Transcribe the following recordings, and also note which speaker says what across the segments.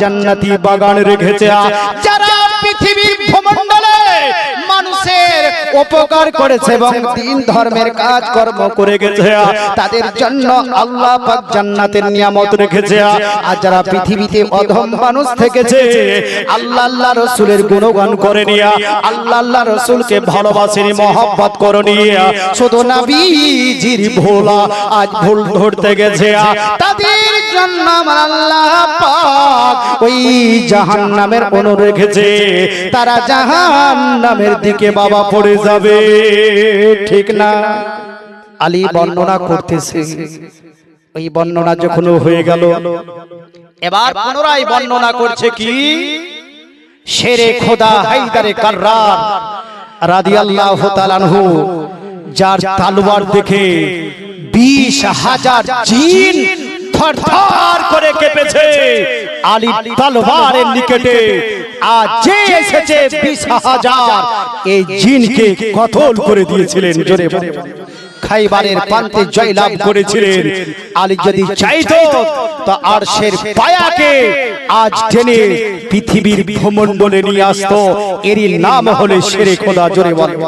Speaker 1: জান্নাতি বাগান রেখেছে। যারা পৃথিবীর ভূমণ্ডলে মানুষের উপকার করেছে এবং দ্বীন ধর্মের কাজ কর্ম করে গেছে, তাদের জন্য আল্লাহ পাক জান্নাতের নিয়ামত রেখেছে। আর যারা পৃথিবীতে অধম মানুষ থেকেছে, আল্লাহ আল্লাহ রাসূলের গুণগান করে নিয়ে, আল্লাহ আল্লাহ রাসূলকে ভালোবাসেনি, মহব্বত করে নিয়ে শুধু নবীজির ভোলা আজ ভুল ধরতে গেছে, তাদের জন্য আমার আল্লাহ পাক ওই জাহান্নামের অনুরোধ রেখেছে। তারা জাহান্নামের দিকে বাবা পড়ে যাবে, ঠিক না? আলী বর্ণনা করতেছে। ওই বর্ণনা যখন হয়ে গেল, এবার পুনরায় বর্ণনা করছে কি? শেরে খোদা হায়দারে কাররার রাদিয়াল্লাহু তাআলা আনহু, যার তলোয়ার দেখে 20,000 জিন থরথর করে কেঁপেছে। আলী তলোয়ারের নিকটে আজ যে এসেছে 20,000 এই জিনকে কতল করে দিয়েছিলেন। জোরে খাইবারের প্রান্তে জয়লাভ করেছিলেন। আলী যদি চাইতো তো আরশের পায়াকে আজ টেনে পৃথিবীর ভূমণ্ডলে নিয়ে আসতো। এরই নাম হলো শেরে খোদা। জোরে বলেন,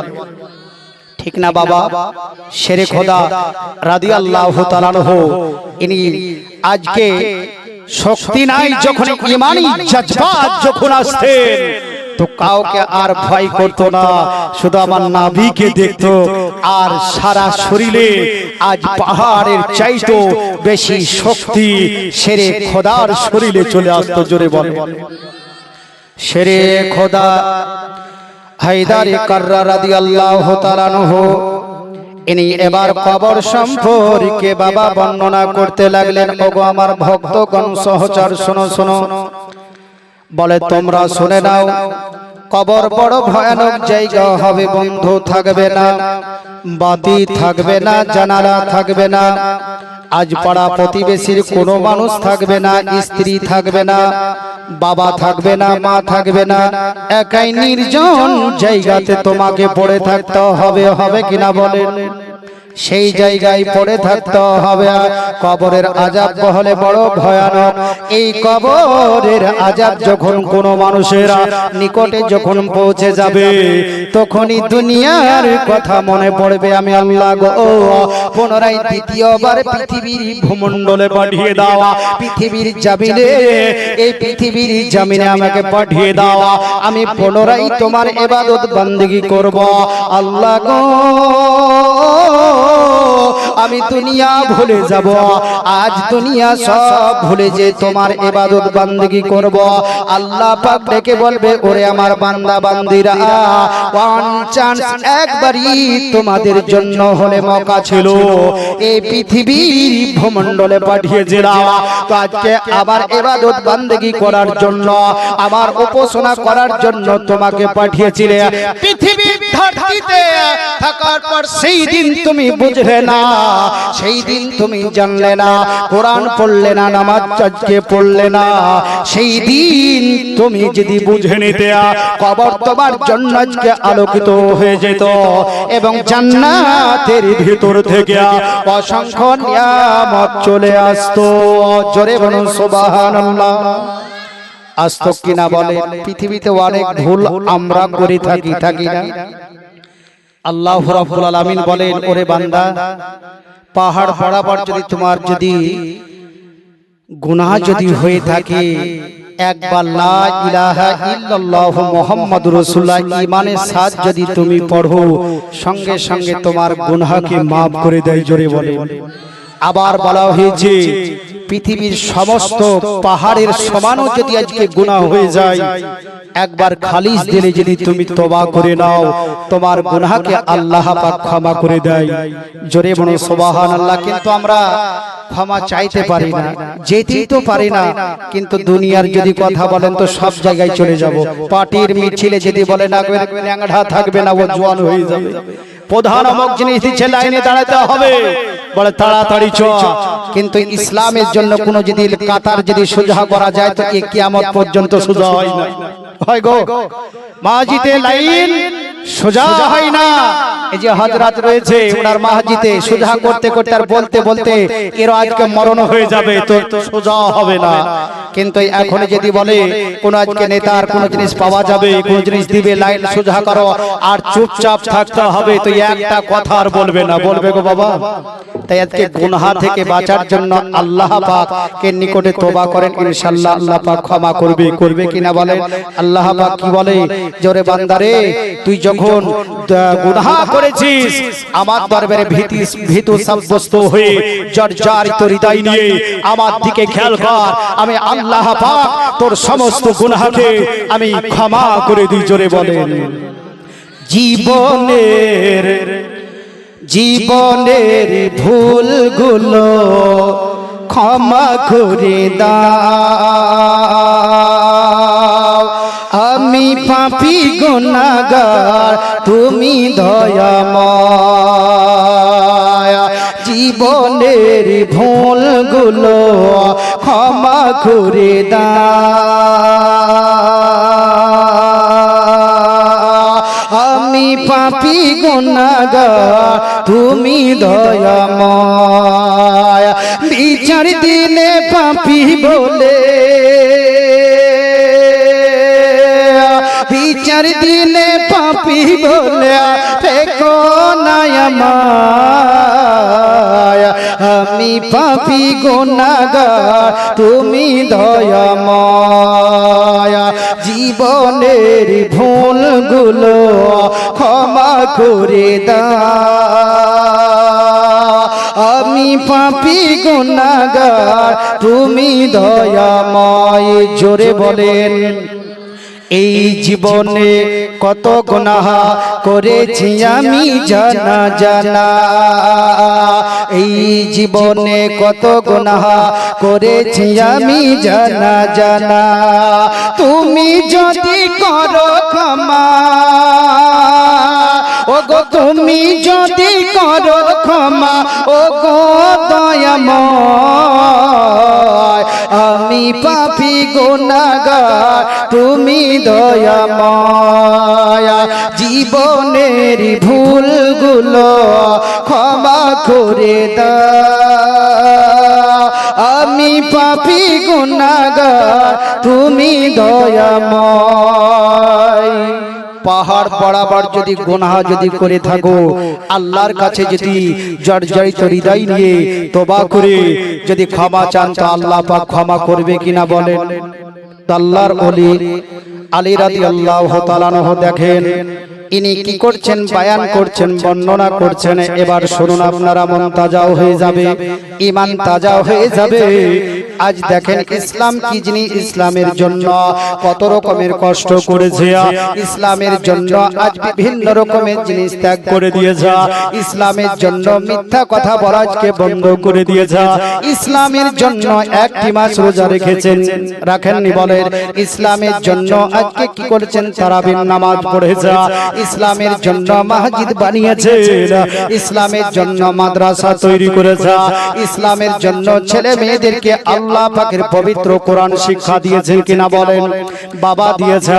Speaker 1: ঠিক না বাবা? শেরে খোদা রাদিয়াল্লাহু তাআলা আনহু, ইনি আজকে শক্তি নাই, যখন ঈমানি জজবাত যখন আসতেন তো কাউকে আর ভয় করতো না, শুধু আমার নবীকে দেখতো আর সারা শরীরে আজ পাহাড়ের চাইতো বেশি শক্তি শেরে খোদার শরীরে চলে আসতো। জোরে বলে শেরে খোদা হায়দারে কাররার রাদিয়াল্লাহু তাআলা আনহু, ইনি এবার কবর সম্পর্কে বাবা বর্ণনা করতে লাগলেন। ওগো আমার ভক্তগণ সহচর, শোনো শোনো, বলে তোমরা শুনে নাও, কবর বড় ভয়ানক জায়গা হবে। বন্ধু থাকবে না, বাতি থাকবে না, জানালা থাকবে না, আজ পাড়া প্রতিবেশীর কোনো মানুষ থাকবে না, স্ত্রী থাকবে না, বাবা থাকবে না, মা থাকবে না, একাই নির্জন জায়গাতে তোমাকে পড়ে থাকতে হবে। হবে কিনা বলেন? সেই জায়গায় পড়ে থাকতে হবে। কবরের আযাব হলে বড় ভয়ানক। এই কবরের আযাব যখন কোনো মানুষের নিকটে যখন পৌঁছে যাবে, তখনই দুনিয়ার কথা মনে পড়বে। আমি আল্লাহ গো, পুনরায় দ্বিতীয়বার পৃথিবীর ভূমণ্ডলে পাঠিয়ে দাও, পৃথিবীর জমিনে, এই পৃথিবীর জমিনে আমাকে পাঠিয়ে দাও। আমি পুনরায় তোমার ইবাদত বندگی করব। আল্লাহ গো, আমি দুনিয়া ভুলে যাব, আজ দুনিয়া সব ভুলে যে তোমার ইবাদত বندگی করব। আল্লাহ পাক ডেকে বলবে, ওরে আমার বান্দা বান্দিরা, ওয়ান চান্স, একবারই তোমাদের জন্য হলে মৌকা ছিল, এই পৃথিবীর ভূমণ্ডলে পাঠিয়েছিলাম। তো আজকে আবার ইবাদত বندگی করার জন্য, আমার উপাসনা করার জন্য তোমাকে পাঠিয়েছিলে। পৃথিবীর ধরতিতে থাকার পর সেই দিন তুমি বুঝলে না, সেই দিন তুমি জানলে না, কোরআন পড়লে না, নামাজ আজকে পড়লে না, সেই দিন তুমি যদি বুঝে নিতে, কবর তোমার জন্য আজকে আলোকিত হয়ে যেত এবং জান্নাতের ভিতর থেকে অসংখ্য নিয়ামত চলে আসতো। জোরে বলুন সুবহানাল্লাহ। আসতো কিনা বলে? পৃথিবীতে অনেক ভুল আমরা করে থাকি, থাকি না? আল্লাহ রাব্বুল আলামিন বলেন, ওরে বান্দা, পাহাড় বরাবর যদি তোমার যদি গুনাহ যদি হয়ে থাকে, একবার লা ইলাহা ইল্লাল্লাহ মুহাম্মাদুর রাসূলুল্লাহ ঈমানের সাথ যদি তুমি পড়ো, সঙ্গে সঙ্গে তোমার গুনাহকে maaf করে দেয়। জোরে বলে। আবার বলা হয়েছে, পৃথিবীর সমস্ত পাহাড়ের সমানও যদি আজকে গুনাহ হয়ে যায়, একবার খালিস দিলে যদি তুমি তওবা করে নাও, তোমার গুনাহকে আল্লাহ পাক ক্ষমা করে দেয়। জোরে বলো সুবহানাল্লাহ। কিন্তু আমরা ক্ষমা চাইতে পারি না, যেতেই তো পারি না। কিন্তু দুনিয়ার যদি কথা বলেন তো সব জায়গায় চলে যাব। পার্টির মিছিলে যদি বলেন ন্যাংড়া থাকবে না, ও জওয়ান হয়ে যাবে। প্রধান অমুক জিনিস দিচ্ছে, লাইনে দাঁড়াতে হবে, বলে তাড়াতাড়ি চ। কিন্তু ইসলামের জন্য কোন যদি কাতার যদি সোজা করা যায় তো এই কিয়ামত পর্যন্ত সোজা হয় না, হয় গো। মাজিদে লাইন সোজা হয় না। এই যে হযরত রয়েছে ওনার মাহজিতে সোজা করতে করতে আর বলতে বলতে এর আজকে মরণ হয়ে যাবে, তো সোজা হবে না। কিন্তু এখন যদি বলে কোন আজকে নেতার কোন জিনিস পাওয়া যাবে, কোন জিনিস দিবে, লাইন সোজা করো আর চুপচাপ থাকতে হবে, তো একটা কথা আর বলবে না, বলবে গো বাবা। তাই আজকে গুনাহ থেকে বাঁচার জন্য আল্লাহ পাক কে নিকটে তওবা করেন, ইনশাআল্লাহ আল্লাহ পাক ক্ষমা করবে। করবে কিনা বলেন? আল্লাহ পাক কি বলে, জোরে বান্দারে তুই যখন গুনাহ করেছিস আমার দরবারে ভীতু সাব্যস্ত হয়ে জর্জরিত হৃদয় নিয়ে আমার দিকে খেয়াল কর, আমি আল্লাহ পাক তোর সমস্ত গুনাহকে আমি ক্ষমা করে দিই। জোরে বলেন। জীবনের ভুলগুলো ক্ষমা করে দাও, আমি পাপী গুনাহগার তুমি দয়াময়। জীবনের ভুলগুলো ক্ষমা করে দাও, আমি পাপী গুনাহগার তুমি দয়াময়। বিচার দিনে পাপী বলে, বিচার দিনে পাপী বলে ফেকো না আমায়, আমি পাপী গুনাহগার তুমি দয়াময়। জীবনের ভুলগুলো ক্ষমা করে দাও, আমি পাপী গুনাহগার তুমি দয়াময়। জোরে বলেন। এই জীবনে কত গুনাহ করেছি আমি জানা জানা, এই জীবনে কত গুনাহ করেছি আমি জানা জানা। তুমি যদি করো ক্ষমা, ওগো তুমি যদি করো ক্ষমা, ওগো দয়াময়, আমি পাপী গুনাহগার তুমি দয়াময়। জীবনের ভুলগুলো ক্ষমা করে দাও, আমি পাপী গুনাহগার তুমি দয়াময়। পাহাড় বরাবর যদি গুনাহ যদি করে থাকো, আল্লাহর কাছে যদি জর্জরিত হৃদয় নিয়ে তওবা করে যদি ক্ষমা চান, তো আল্লাহ পাক ক্ষমা করবে কিনা বলেন? আল্লাহর ওলি আলী রাদিয়াল্লাহু তাআলা আনহু দেখেন ইনি কি করছেন, বয়ান করছেন, বর্ণনা করছেন। এবার শুনুন, আপনারা মন তাজাও হয়ে যাবে, ঈমান তাজাও হয়ে যাবে। আজ দেখেন ইসলাম কি জিনিস, ইসলামের জন্য কত রকমের কষ্ট করেছে, ইসলামের জন্য আজ বিভিন্ন রকমের জিনিস ত্যাগ করে দিয়েছে, ইসলামের জন্য মিথ্যা কথা বলা আজকে বন্ধ করে দিয়েছে, ইসলামের জন্য একটি মাস রোজা রেখেছেন, রাখেননি বলেন? ইসলামের জন্য আজকে কি করেছেন, তারাবির নামাজ পড়েছে, ইসলামের জন্য মসজিদ বানিয়েছে, ইসলামের জন্য মাদ্রাসা তৈরি করেছে, ইসলামের জন্য ছেলে মেয়েদেরকে আল্লাহ পাকের পবিত্র কোরআন শিক্ষা দিয়েছেন কিনা বলেন? বাবা দিয়েছে।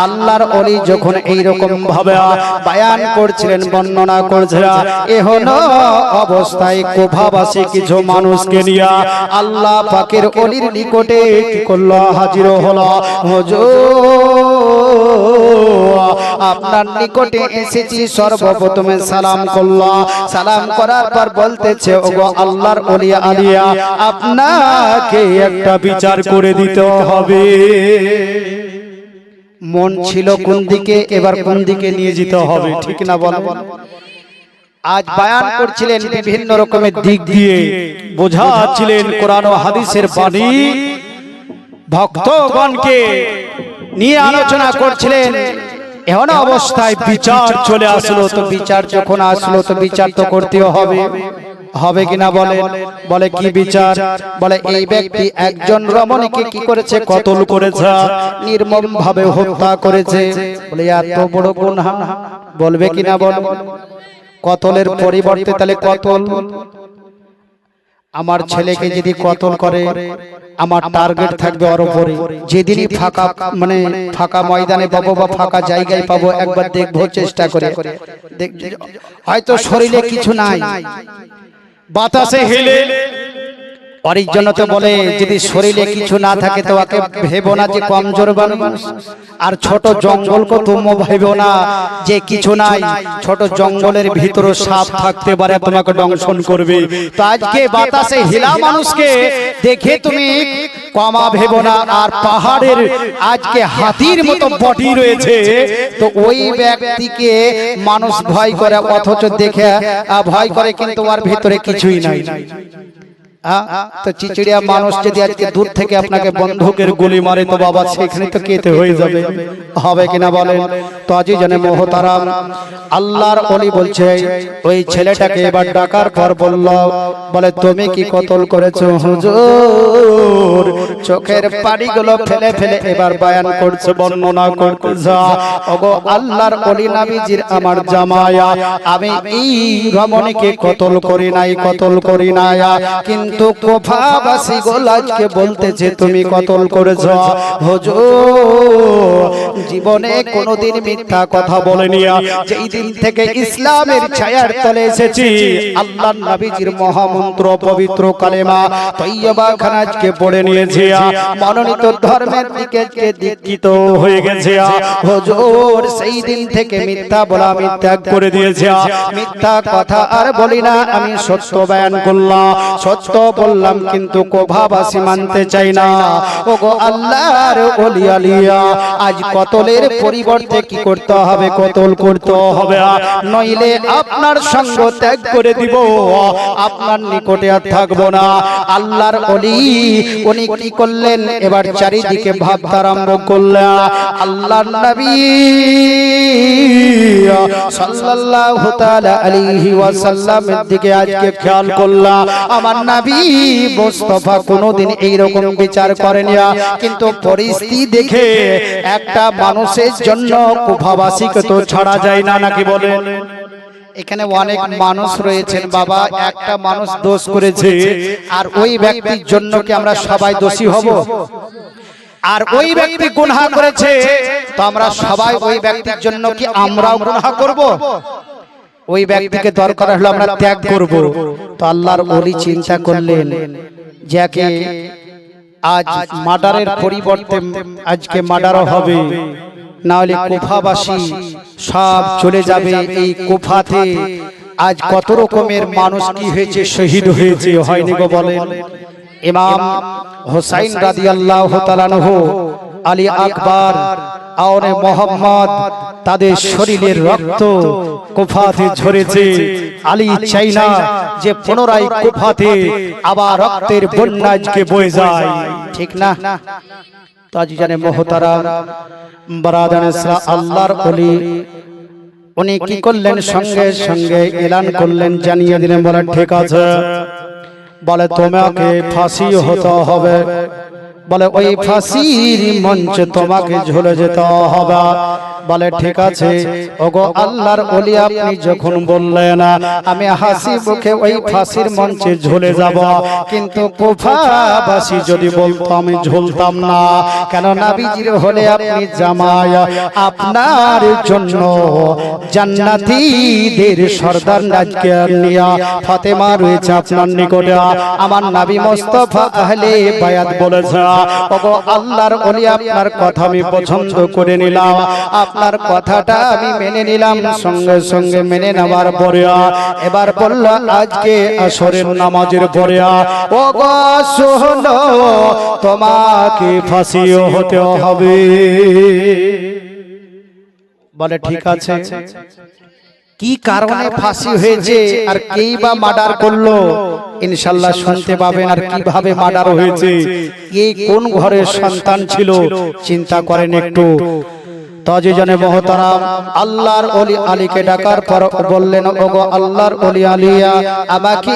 Speaker 1: আল্লাহর ওলি যখন এই রকম ভাবে বয়ান করছিলেন, বর্ণনা করছিলেন, এহন অবস্থায় কোভাবাসী কিছু মানুষকে নিয়ে আল্লাহ পাকের ওলির নিকটে কি করলো, হাজির হলো। হুজুর, আপনার নিকটে এসেছি, সর্বপ্রথমে সালাম করলো। সালাম করার পর বলতেছে, ওগো আল্লাহর ওলি আলিয়া, আপনাকে একটা বিচার করে দিতে হবে। মন ছিল কোন দিকে, এবার কোন দিকে নিয়ে যেতে হবে, ঠিক না বলেন? আজ বয়ান করছিলেন বিভিন্ন রকমের দিক দিয়ে, বোঝাচ্ছিলেন কোরআন ও হাদিসের বাণী, ভক্তগণকে নিয়ে আলোচনা করছিলেন। এমন অবস্থায় বিচার চলে আসলো, তো বিচার যখন আসলো তো বিচার তো করতেও হবে, হবে কিনা বলেন? বলে কি বিচার? বলে এই ব্যক্তি একজন রমণীকে কি করেছে, কতল করেছে, নির্মম ভাবে হত্যা করেছে। বলে এত বড় গুনাহ, বলবে কিনা বল? কতলের পরিবর্তে তাহলে কতল। আমার ছেলেকে যদি কতল করে আমার টার্গেট থাকবে ওর উপরে। যেদিনই ফাঁকা মানে ফাঁকা ময়দানে পাবো বা ফাঁকা জায়গায় পাবো একবার দেখবো, চেষ্টা করে। হয়তো শরীরে কিছু নাই, বাতাসে হেলে, ওর জন্য তো বলে যদি শরীরে কিছু না থাকে তো ওকে ভেবো না যে কমজোর মানুষ। আর ছোট জঙ্গলকে তুমি ভেবো না যে কিছু নাই, ছোট জঙ্গলের ভিতরে সাপ থাকতে পারে তোমাকে দংশন করবে। তো আজকে বাতাসে হিলা মানুষকে দেখে তুমি কমা ভেবো না। আর পাহাড়ের আজকে হাতির মতো বডি রয়েছে, তো ওই ব্যক্তিকে মানুষ ভয় করে, অথচ দেখে ভয় করে কিন্তু ওর ভিতরে কিছুই নাই। তো চিচিড়িয়া মানুষ যদি আজকে দূর থেকে আপনাকে বন্দুকের গুলি মারে তো বাবা সেখানে তো কেটে হয়ে যাবে, হবে কিনা বলেন? তো আজই জানে মোহতারাম আল্লাহর ওলি বলছে ওই ছেলেটাকে এবার ডাকার পর বলে তুমি কি কতল করেছো হুজুর? চোখের পানিগুলো ফেলে ফেলে এবার বয়ান করছে, বর্ণনা করছে, ওগো আল্লাহর ওলি নবীজির আমার জামায়া, আমি এই রমণীকে কতল করি নাই, কতল করি নাই, কিন্তু কুফাবাসী গোল আজকে বলতেছে তুমি কতল করেছো। হুজুর জীবনে কোনোদিন মিথ্যা কথা বলেনি, যেই দিন থেকে ইসলামের ছায়ার তলে এসেছি, আল্লাহর নবীজির মহামন্ত্র পবিত্র কালেমা তৈয়বা খান আজকে পড়ে নিয়েছি, মনোনীত ধর্মের দিকে দীক্ষিত হয়ে গেছে। হুজুর সেই দিন থেকে মিথ্যা বলা আমি ত্যাগ করে দিয়েছি, মিথ্যা কথা আর বলি না, আমি সত্য বয়ান করলাম, সত্য বললাম, কিন্তু কোভাবাসী মানতে চাই না। ওগো আল্লাহর ওলি আলিয়া, আজ কতলের পরিবর্তে কি করতে হবে? কতল করতে হবে, নইলে আপনার সঙ্গ ত্যাগ করে দিব, আপনার নিকটে আর থাকবো না। আল্লাহর ওলি উনি কি করলেন? এবার চারিদিকে ভাবতে আরম্ভ করলেন। আল্লাহর নবী সাল্লাল্লাহু তাআলা আলাইহি ওয়াসাল্লামের দিকে আজকে খেয়াল করলাম। আমার নবী মুস্তাফা কোনদিন এই রকম বিচার করেনি, কিন্তু পরিস্থিতি দেখে একটা মানুষের জন্য কুফাবাসীকে তো ছাড়া যায় না, নাকি বলেন? এখানে অনেক মানুষ রয়েছেন বাবা, একটা মানুষ দোষ করেছে আর ওই ব্যক্তির জন্য কি আমরা সবাই দোষী হব? আর ওই ব্যক্তি গুনাহ করেছে তো আমরা সবাই ওই ব্যক্তির জন্য কি আমরাও গুনাহ করব? ওই ব্যক্তিকে দরকার হলো আমরা ত্যাগ করব। তো আল্লাহর ওলি চিন্তা করলেন যাকে আজ মার্ডারের পরিবর্তে আজকে মার্ডারও হবে, না হলে কুফাবাসী সব চলে যাবে। এই কুফাতে আজ কত রকমের মানুষ কি হয়েছে, শহীদ হয়েছে, হয়নি গো বলেন? ইমাম হুসাইন রাদিয়াল্লাহু তাআলা আনহু, আলী আকবর আর মোহাম্মদ, তাদের শরীরের রক্ত কুফাতে ঝরেছে। আলী চাই না যে পুনরায় কুফাতে আবার রক্তের বন্যা আজকে বয়ে যায়, ঠিক না? তো আজ জানে মোহতারাম বারাদান ইসলাম, আল্লাহর ওলি উনি কি করলেন? সঙ্গে সঙ্গে এলান করলেন, জানিয়ে দিলেন, বলেন ঠিক আছে, বলে তোমাকে ফাঁসি হতে হবে, বলে ওই ফাঁসির মঞ্চে তোমাকে ঝুলে যেতে হবে। বলে ঠিক আছে ওগো আল্লাহর ওলি, আপনি যখন বললেন আমি হাসি মুখে ওই ফাঁসির মঞ্চে ঝুলে যাব, কিন্তু কুফাবাসী যদি বলতো আমি ঝুলতাম না। কেন? নবীজির হলে আপনি জামাই, আপনার জন্য জান্নাতীদের সর্দার আজকে নিয়া ফাতেমা রয়েছে আপনার নিকটে। আমার নবী মুস্তাফা আহলে বায়াত বলেছে, ওগো আল্লাহর ওলি আপনার কথা আমি পছন্দ করে নিলাম, আপনার কথাটা আমি মেনে নিলাম। সঙ্গে সঙ্গে মেনে নেওয়ার পরে এবার বলল আজকে আসরের নামাজের পরে ওগো শোনো, তোমাকে ফাঁসি হতে হবে। বলে ঠিক আছে, কি কারণে ফাঁসি হয়েছে আর কেই বা মার্ডার করলো ইনশাআল্লাহ শুনতে পাবেন। আর কিভাবে মার্ডার হয়েছে, এই কোন ঘরের সন্তান ছিল, চিন্তা করেন একটু। তাজি জানে মোহতারাম আল্লাহর ওলি আলীকে ডাকার পর বললেন, ওগো আল্লাহর ওলি আলিয়া, আমাকে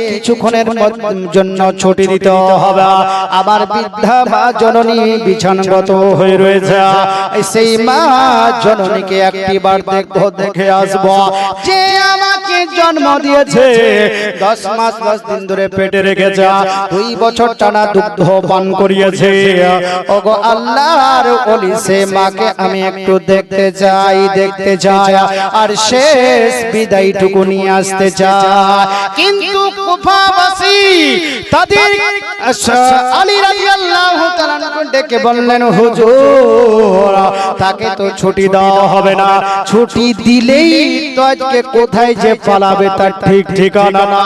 Speaker 1: কিছুক্ষণের জন্য ছুটি দিতে হবে, আমার বৃদ্ধা মা জননী বিছানাগত হয়ে রয়েছে, সেই মা জননীকে একটিবার দেখে আসবো, যে আমাকে মাকে জন্ম দিয়েছে, 10 মাস 10 দিন ধরে পেটে রেখেছে, 2 বছর টানা দুগ্ধ পান করিয়েছে। ওগো আল্লাহর ওলি, সে মাকে আমি একটু দেখতে চাই, দেখতে চাই, আর শেষ বিদায়টুকু নিয়ে আসতে চাই। কিন্তু কুফাবাসী তাদের আলী রাদিয়াল্লাহু তাআলা ডেকে বললেন, হুজুর তাকে তো ছুটি দেওয়া হবে না, ছুটি দিলেই তো আজকে কোথায় যে পালাবে তার ঠিক ঠিকানা না।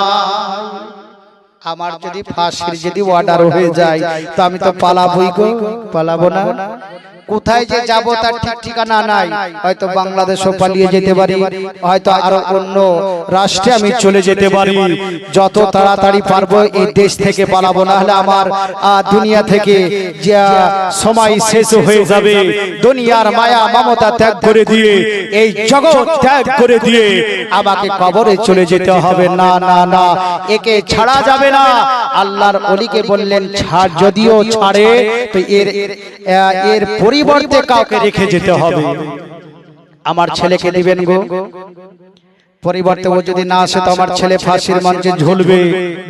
Speaker 1: আমার যদি ফাঁসির যদি অর্ডার হয়ে যায় তো আমি তো পালাবই গো, পালাবো না? কোথায় যে যাব তার ঠিক ঠিকানা নাই। হয়তো বাংলাদেশও পালিয়ে যেতে পারি, হয়তো আরো অন্য রাষ্ট্রে আমি চলে যেতে পারি। যত তাড়াতাড়ি পারবো এই দেশ থেকে পালাবো, না হলে আমার দুনিয়া থেকে যে সময় শেষ হয়ে যাবে। দুনিয়ার মায়া মমতা ত্যাগ করে দিয়ে, এই জগৎ ত্যাগ করে দিয়ে আমাকে কবরে চলে যেতে হবে। না না না, একে ছাড়া যাবে না। আল্লাহর ওলিকে বললেন, ছাড়, যদিও ছাড়ে তো এর পরিবর্তে কাউকে রেখে যেতে হবে। আমার ছেলেকে দিবেন গো, পরিবর্তে ও যদি না আসে তো আমার ছেলে ফাঁসির মঞ্চে ঝুলবে।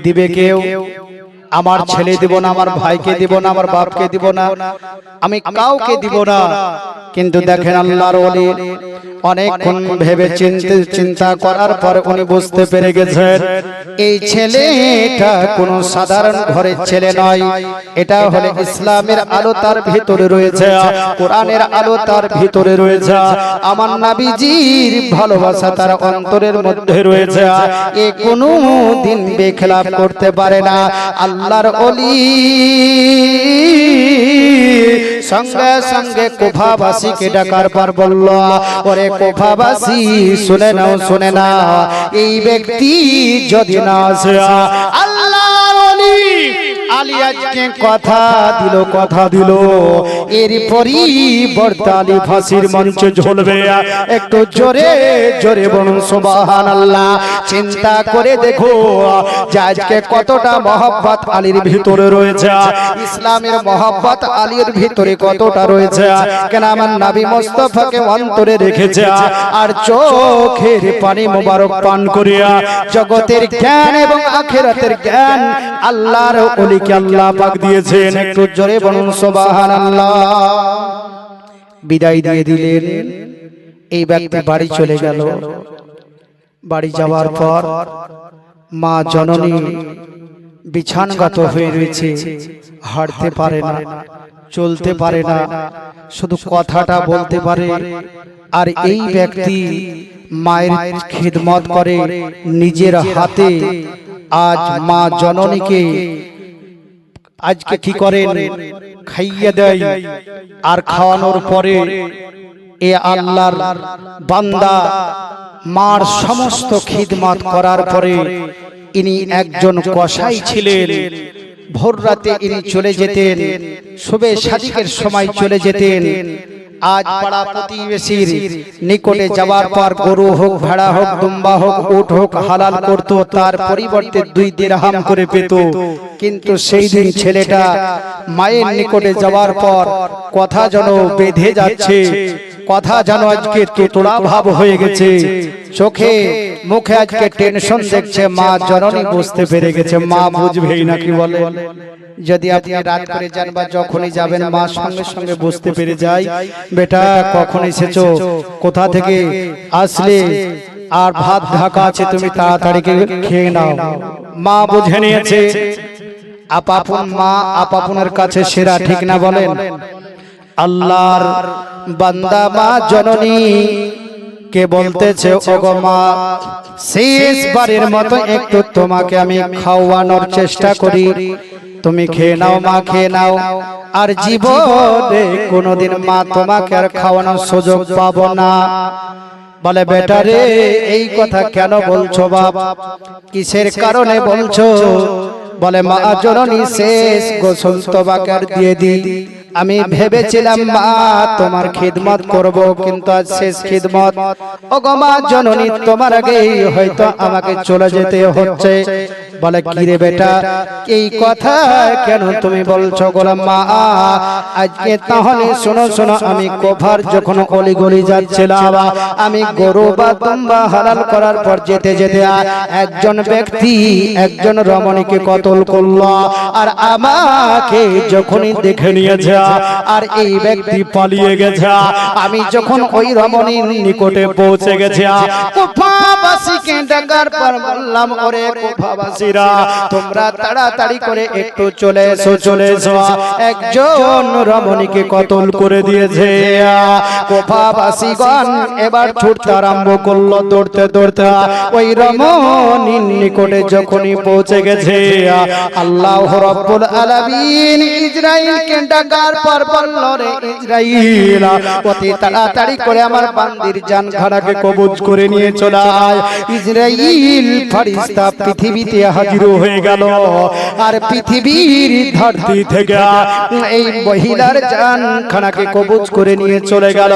Speaker 1: দিবে কেউ? আমার ছেলে দিব না, আমার ভাইকে দিব না, আমার বাপকে দিব না, আমি কাউকে দিব না। কিন্তু দেখেন আল্লাহর ওলি অনেকক্ষণ ভেবে চিন্তা করার পর উনি বুঝতে পেরে গেছেন এই ছেলেটা কোনো সাধারণ ঘরের ছেলে নয়। এটা হলো ইসলামের আলো তার ভিতরে রয়েছে, কোরআনের আলো তার ভিতরে রয়েছে, আমার নবীজির ভালোবাসা তার অন্তরের মধ্যে রয়েছে। এ কোনো দিন বেখেলাপ করতে পারে না। আল্লাহর ওলি সঙ্গে সঙ্গে কুফাবাসীকে ডাকার পর বলল, ওরে কুফাবাসী শুনে নাও, শুনে না, এই ব্যক্তি যদি না আসে, আল্লাহর ওলি আলী আজকে কথা দিল এর পরিবর্তে আলী ফাঁসির মঞ্চে ঝুলবে। একটু জোরে জোরে বলুন সুবহানাল্লাহ। চিন্তা করে দেখো যে আজকে কতটা মহব্বত আলীর ভিতরে রয়েছে, ইসলামের মহব্বত আলীর ভিতরে কতটা রয়েছে। কেন আমার নবী মুস্তাফাকে অন্তরে রেখেছে, আর চোখের পানি মোবারক পান করিয়া জগতের জ্ঞান এবং আখিরাতের জ্ঞান আল্লাহর ওলিকে আল্লাহ পাক দিয়েছেন। একটু জোরে বলুন সুবহানাল্লাহ। বিদায় দিয়ে দিলেন। এই ব্যক্তি বাড়ি চলে গেল। বাড়ি যাওয়ার পর মা জননী বিছানগত হয়ে রয়েছে, হাঁটতে পারে না, চলতে পারে না, শুধু কথাটা বলতে পারে। আর এই ব্যক্তি মায়ের খিদমত করে নিজের হাতে। আজ মা জননীকে আজকে কি করেন, খাইয়ে দেয়। আর খাওয়ানোর পরে এ আল্লাহর বান্দা মার সমস্ত খিদমত করার পরে ইনি একজন কসাই ছিলেন। ভোর রাতে ইনি চলে যেতেন, শুভে সাদিকের সময় চলে যেতেন। আজ পাড়া প্রতিবেশীর নিকটে যাওয়ার পর গরু হোক, ভেড়া হোক, দুম্বা হোক, উট হোক হালাল করত, তার পরিবর্তে 2 দিরহাম করে পেত। কিন্তু সেই দিন ছেলেটা মায়ের নিকটে যাওয়ার পর কথা যেন বেঁধে যাচ্ছে, কথা যেন আজকে তোতলা ভাব হয়ে গেছে, চোখে মুখে আজকে টেনশন দেখছে। মা জননী বুঝতে পেরে গেছে। মা বুঝবেই নাকি বলে? যদি আপনি রাত করে যান বা যখনই যাবেন, মা সঙ্গে সঙ্গে বুঝতে পেরে যায়, বেটা কখন এসেছো, কোথা থেকে আসলে, আর ভাত ঢাকা আছে, তুমি তাড়াতাড়ি খেয়ে নাও। মা বুঝে নিয়েছে। আপাপন মা আপাপনের কাছে সেরা, ঠিক না বলেন? আল্লাহর বান্দা মা জননী কে বলতেছে, ওগো মা, শেষবারের মতো একটু তোমাকে আমি খাওয়ানোর চেষ্টা করি, তুমি খেয়ে নাও মা, খেয়ে নাও। আর জীবনে কোনোদিন মা তোমাকে আর খাওয়ানোর সুযোগ পাবো না। বলে, বেটা রে, এই কথা কেন বলছো বাপ, কিসের কারণে বলছো? বলে, মা জননী শেষ গোসল তোমাকে আর দিয়ে দি, আমি ভেবেছিলাম মা তোমার খিদমত করব, কিন্তু আজ শেষ খিদমত। ওগো মা জননী, তোমার আগেই হয়তো আমাকে চলে যেতে হচ্ছে। বলে কি রে বেটা, এই কথা কেন তুমি বলছো গোলাম মা? আজকে তাহলে শোনো শোনো, আমি কোফার যখন অলি গলি যাচ্ছিলাম, আমি গরু বা দুম্বা হালাল করার পর যেতে যেতে একজন ব্যক্তি একজন রমণীকে কতল করলো, আর আমাকে যখনই দেখে নিয়েছে আর এই ব্যক্তি পালিয়ে গেছে, আমি যখন ওই রমণীর নিকটে পৌঁছে গেছি, কোফাবাসীকে ডাকার পর বললাম, ওরে কোফাবাসীরা, তোমরা তাড়াতাড়ি করে একটু চলে এসো, চলে এসো, একজন রমণীকে কতল করে দিয়েছে। কোফাবাসীগণ এবার ছুটতে আরম্ভ করলো, দৌড়তে দৌড়তে ওই রমণীর নিকটে যখনই পৌঁছে গেছে, আল্লাহ রাব্বুল আলামিন ইসরাইলকে ডাকার পর বলল, রে ইসরাইল, অতি তাড়াতাড়ি করে আমার বান্দির জানখানাকে কবজ করে নিয়ে চলে আয়। ইসরাইল ফেরেশতা পৃথিবীতে হাজির হয়ে গেল, আর পৃথিবীর ধরতি থেকে এই মহিলার জানখানাকে কবজ করে নিয়ে চলে গেল।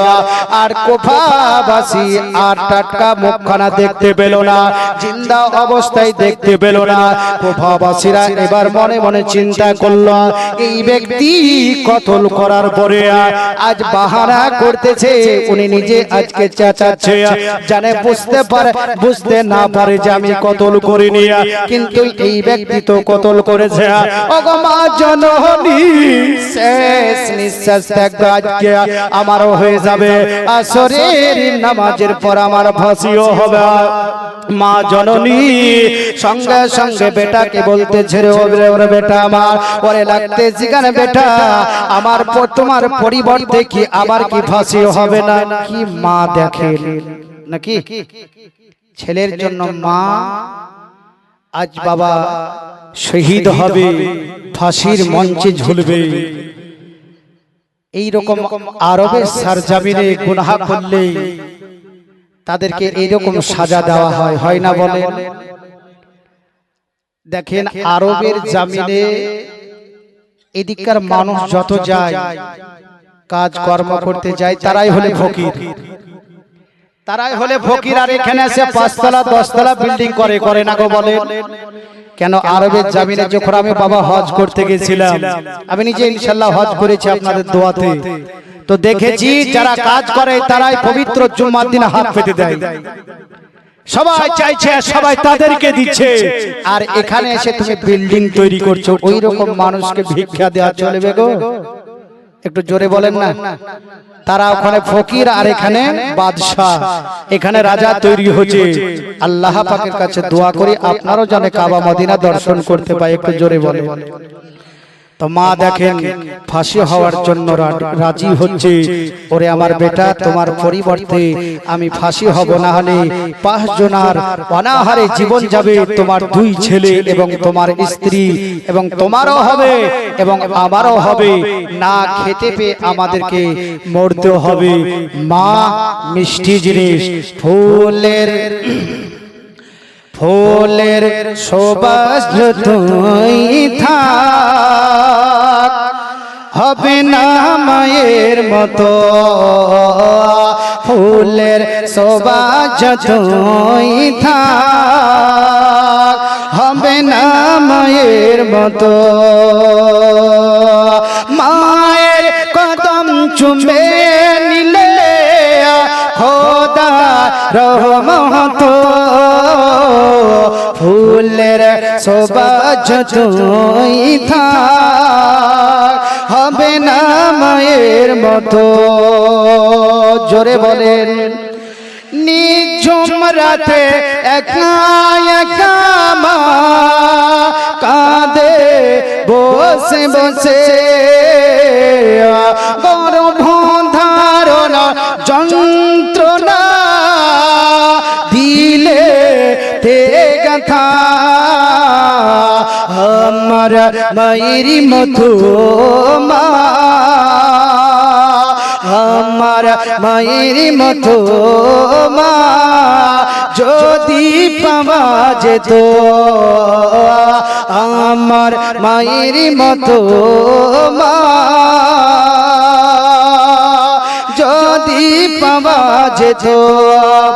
Speaker 1: আর কোফাবাসী আর টাটকা মুখখানা দেখতে পেল না, জিন্দা অবস্থায় দেখতে পেল না। কোফাবাসীরা এবার মনে মনে চিন্তা করলো, এই ব্যক্তি কতল করার পরে আজ বাহানা করতেছে, উনি নিজে আজকে চেঁচাচ্ছে, জানে বুঝতে না পারে যে আমি কতল করিনি, কিন্তু এই ব্যক্তি তো কতল করেছে। ওগো মা জননী, শেষ নিঃশ্বাস ত্যাগ আজকে আমারও হয়ে যাবে, আসরের নামাজের পর আমার ফাঁসিও হবে। মা জননী সঙ্গে সঙ্গে বেটাকে বলতেছে, রে বেটা আমার, ওরে লাগতে জিগান বেটা, আমার তোমার পরিবর্তে কি আবার কি ফাঁসিও হবে না? কি মা দেখেন নাকি ছেলের জন্য মা আজ বাবা শহীদ হবে, ফাঁসির মঞ্চে ঝুলবে। এই রকম আরবের সরজমিনে গুনাহ করলে তাদেরকে এইরকম সাজা দেওয়া হয়, হয় না বলে? দেখেন আরবের জমিনে এদিককার মানুষ যত যায় কাজ কর্ম করতে যায়, তারাই হলে ফকির, তারাই হলে ফকির। আর এখানে এসে 5 তলা 10 তলা বিল্ডিং করে না গো বলে কেন? আরবের জমিনে যখন আমি বাবা হজ করতে গেছিলাম, আমি নিজে ইনশাআল্লাহ হজ করেছি আপনাদের দোয়াতে, তো দেখেছি যারা কাজ করে তারাই পবিত্র জুম্মার দিন হাত পেতে দেয়, সবাই চাইছে, সবাই তাদেরকে দিচ্ছে। আর এখানে এসে তুমি বিল্ডিং তৈরি করছো, ওই রকম মানুষকে ভিক্ষা দেওয়া চলবে গো? একটু জোরে বলেন না। তারা ওখানে ফকির আর এখানে বাদশাহ, এখানে রাজা তৈরি হচ্ছে। আল্লাহ পাকের কাছে দোয়া করি আপনারও যেন কাবা মদিনা দর্শন করতে পায়, একটু জোরে বলেন। তো মা দেখেন ফাঁসি হওয়ার জন্য রাজি হচ্ছে, ওরে আমার বেটা, তোমার পরিবর্তে আমি ফাঁসি হব, না হলে 5 জনের অনাহারে জীবন যাবে, তোমার 2 ছেলে এবং তোমার স্ত্রী, এবং তোমারও হবে এবং আমারও হবে, না খেতে পেয়ে আমাদেরকে মরতে হবে। মা মিষ্টি জিনিস, ফুলের সুবাস যতই থাক, হবে না মায়ের মতো, ফুলের সুবাস যতই থাক, হবে না মায়ের মতো। মায়ের কদম চুমে নিলে খোদা রহমত, ফুলের সুবাস যতই থাক, হবে না মায়ের মতো। জোরে বলেন। নিঝুম রাতে একা একা মা কাঁদে বসে বসে, গর্ভধারণ যন্ত্রণা দিলে তে গাথা, আমার মায়ের মতো মা, আমার আমার মায়ের মতো মা যদি পাওয়া যেত, আমার মায়ের মতো মা যদি পাওয়া যেত,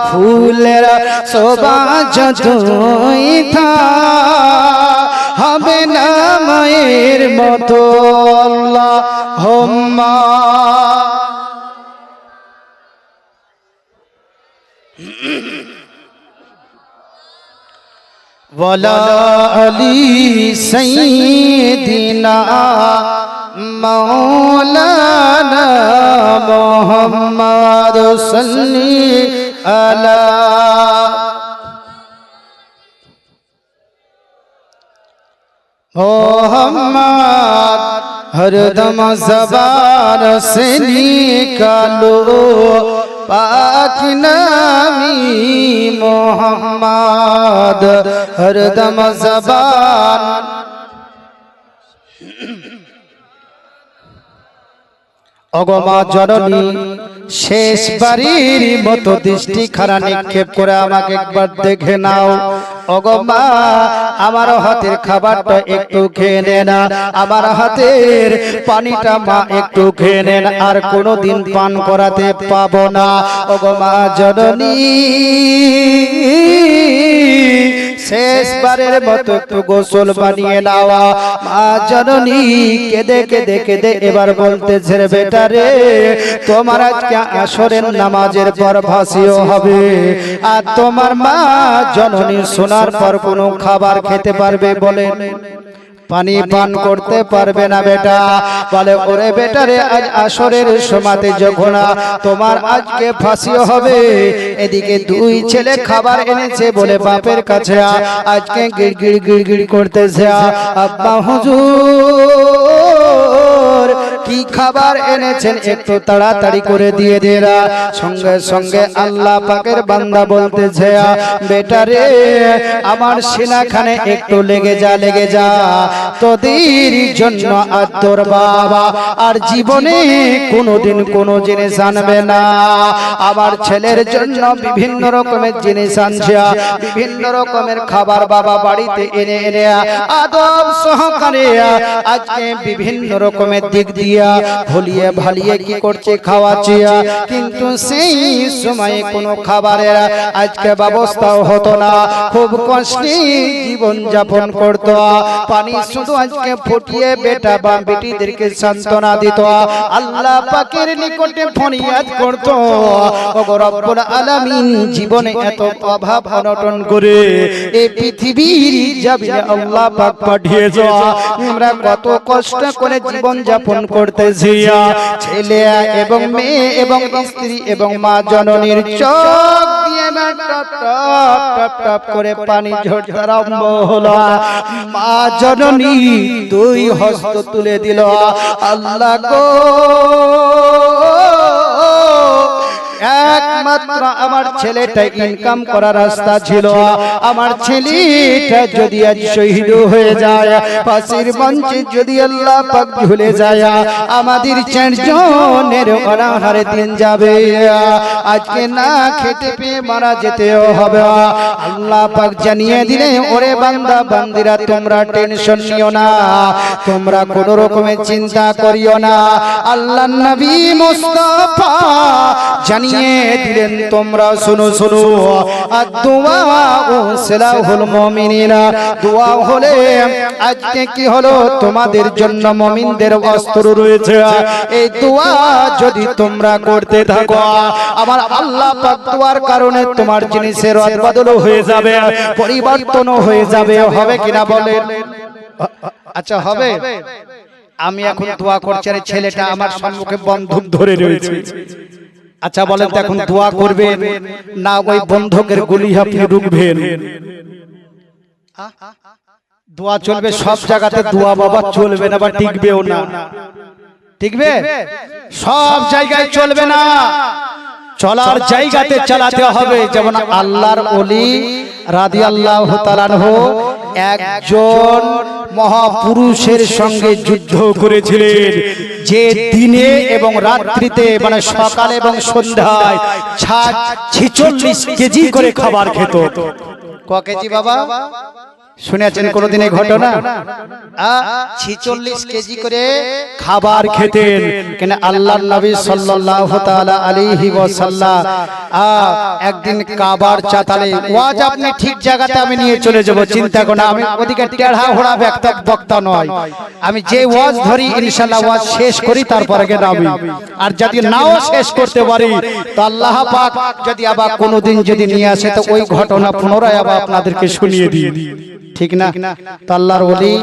Speaker 1: ফুলের শোভা যতই হবে না মায়ের মতো। আল্লাহুম্মা ওয়ালা আলি সাইয়্যিদিনা মাওলানা মুহাম্মদ সাল্লি আলা मुहम्मद हरदम ज़बान से निकालो पाक नामी मुहम्मद हरदम ज़बान। অগমা জননী শেষবারের মতো দৃষ্টি খানা নিক্ষেপ করে আমাকে একবার দেখে নাও। অগমা আমার হাতের খাবারটা একটু খেয়ে নেন, আমার হাতের পানিটা মা একটু খেয়ে নেন, আর কোনোদিন পান করাতে পাবো না। অগমা জননী শেষবারের মতো একটু গোসল বানিয়ে নাও। মা জননী কেঁদে কেঁদে কেঁদে এবার বলতেছে, রে বেটা রে, তোমার আজকে আসরের নামাজের পর ভাসিও হবে, আর তোমার মা জননী শোনার পর কোনো খাবার খেতে পারবে বলে? পানি পান করতে পারবে না বেটা। বলে, ওরে বেটা রে, আজ আসরের সময়তে যখন তোমার আজকে ফাঁসিও হবে, এদিকে দুই ছেলে খাবার এনেছে বলে বাপের কাছে আজকে গিড়গিড় গিড়গিড় করতেছে, আব্বা হুজুর কি খাবার এনেছেন একটু তাড়াতাড়ি করে দিয়ে দেরা। সঙ্গে সঙ্গে আল্লাহ পাকের বান্দা বলতেছে, বেটা রে, আমার সিনাখানে একটু লেগে যা, লেগে যা, তোদের জন্য আর তোর বাবা আর জীবনে কোনোদিন কোনো জিনিস আনবে না। আমার ছেলের জন্য বিভিন্ন রকমের জিনিস আনছে, বিভিন্ন রকমের খাবার বাবা বাড়িতে এনে এনে আদব সহকারে আজকে বিভিন্ন রকমের দিক দিয়া ভলিয়ে ভালিয়ে কি করছে, খাওয়াচ্ছে, কিন্তু সেই সময়ে কোনো খাবারের আজকে ব্যবস্থাও হতো না। খুব কষ্টে জীবন যাপন করতো। পানি শুধু আজকে ফুটিয়ে বেটা বা বেটিদেরকে সান্ত্বনা দিত, আল্লাহ পাকের নিকটে ফরিয়াদ করত, ওগো রব্বুল আলামিন, জীবনে এত অভাব অনটন করে এই পৃথিবীর জমিনে আল্লাহ পাক পাঠিয়েছ, আমরা কত কষ্ট করে জীবন যাপন করতেছি। ছেলে এবং মেয়ে এবং স্ত্রী এবং মা জননীর চোখ দিয়ে টপ টপ টপ টপ করে পানি ঝরতে আরম্ভ হলো। মা জননী দুই হস্ত তুলে দিল, আল্লাহ গো, একমাত্র আমার ছেলেটা ইনকাম করার রাস্তা ছিল, আমার ছেলেটা যদি আজ শহীদ হয়ে যায়, ফাঁসির মঞ্চে যদি আল্লাহ পাক ঝুলে যায়, আমাদের চারজনের অনাহারে দিন যাবে, আজকে না খেতে পেয়ে মারা যেতেও হবে। আল্লাহ পাক জানিয়ে দিলে, ওরে বান্দা বান্দিরা, তোমরা টেনশন নিও না, তোমরা কোন রকমের চিন্তা করিও না। আল্লাহর নবী মুস্তাফা জানিয়ে দিলেন, তোমরা শুনো শুনো, আর দোয়া ও সিলাহুল মুমিনিনা, দোয়া হলে আজকে কি হলো, তোমাদের জন্য মুমিনদের অস্ত্র রয়েছে, এই দোয়া যদি তোমরা করতে থাকো, আমার আল্লাহ পাক দোয়ার কারণে তোমার জিনিসের বদল হয়ে যাবে, পরিবর্তন হয়ে যাবে। হবে কিনা বলেন? আচ্ছা হবে। আমি এখন দোয়া করছি, আর ছেলেটা আমার সম্মুখে বন্দুক ধরে রয়েছে। আচ্ছা বলেন তো, এখন দোয়া করবেন না ওই বন্ধকের গুলি আপনি রুখবেন? দোয়া চলবে সব জায়গাতে, দোয়া বাবা চলবে না বা টিকবেও না। টিকবে? সব জায়গায় চলবে না, চলার জায়গাতে চালাতে হবে। যেমন আল্লাহর ওলি রাদিয়াল্লাহু তাআলা আনহু একজন মহাপুরুষের সঙ্গে যুদ্ধ করেছিলেন, যে দিনে এবং রাত্রিতে মানে সকালে এবং সন্ধ্যায় 46 কেজি করে খাবার খেত। ক কেজি বাবা শুনেছেন কোনদিন এই ঘটনা? 46 কেজি করে খাবার খেতেন। কেন আল্লাহর নবী সাল্লাল্লাহু তাআলা আলাইহি ওয়াসাল্লাম একদিন কাবার চাতালে, ওয়াজ আপনি ঠিক জায়গাতে আমি নিয়ে চলে যাব, চিন্তা করো না, আমি ওদিকে টেढ़ा হোড়া বক্তা নয়। আমি যে ওয়াজ ধরি ইনশাআল্লাহ ওয়াজ শেষ করি তারপরে গিয়ে নামি। আর যদি নাও শেষ করতে পারি তো আল্লাহ পাক যদি আবার কোনোদিন যদি নিয়ে আসে তো ওই ঘটনা পুনরায় আবার আপনাদেরকে শুনিয়ে দিই, ঠিক না? তো আল্লাহর ওলি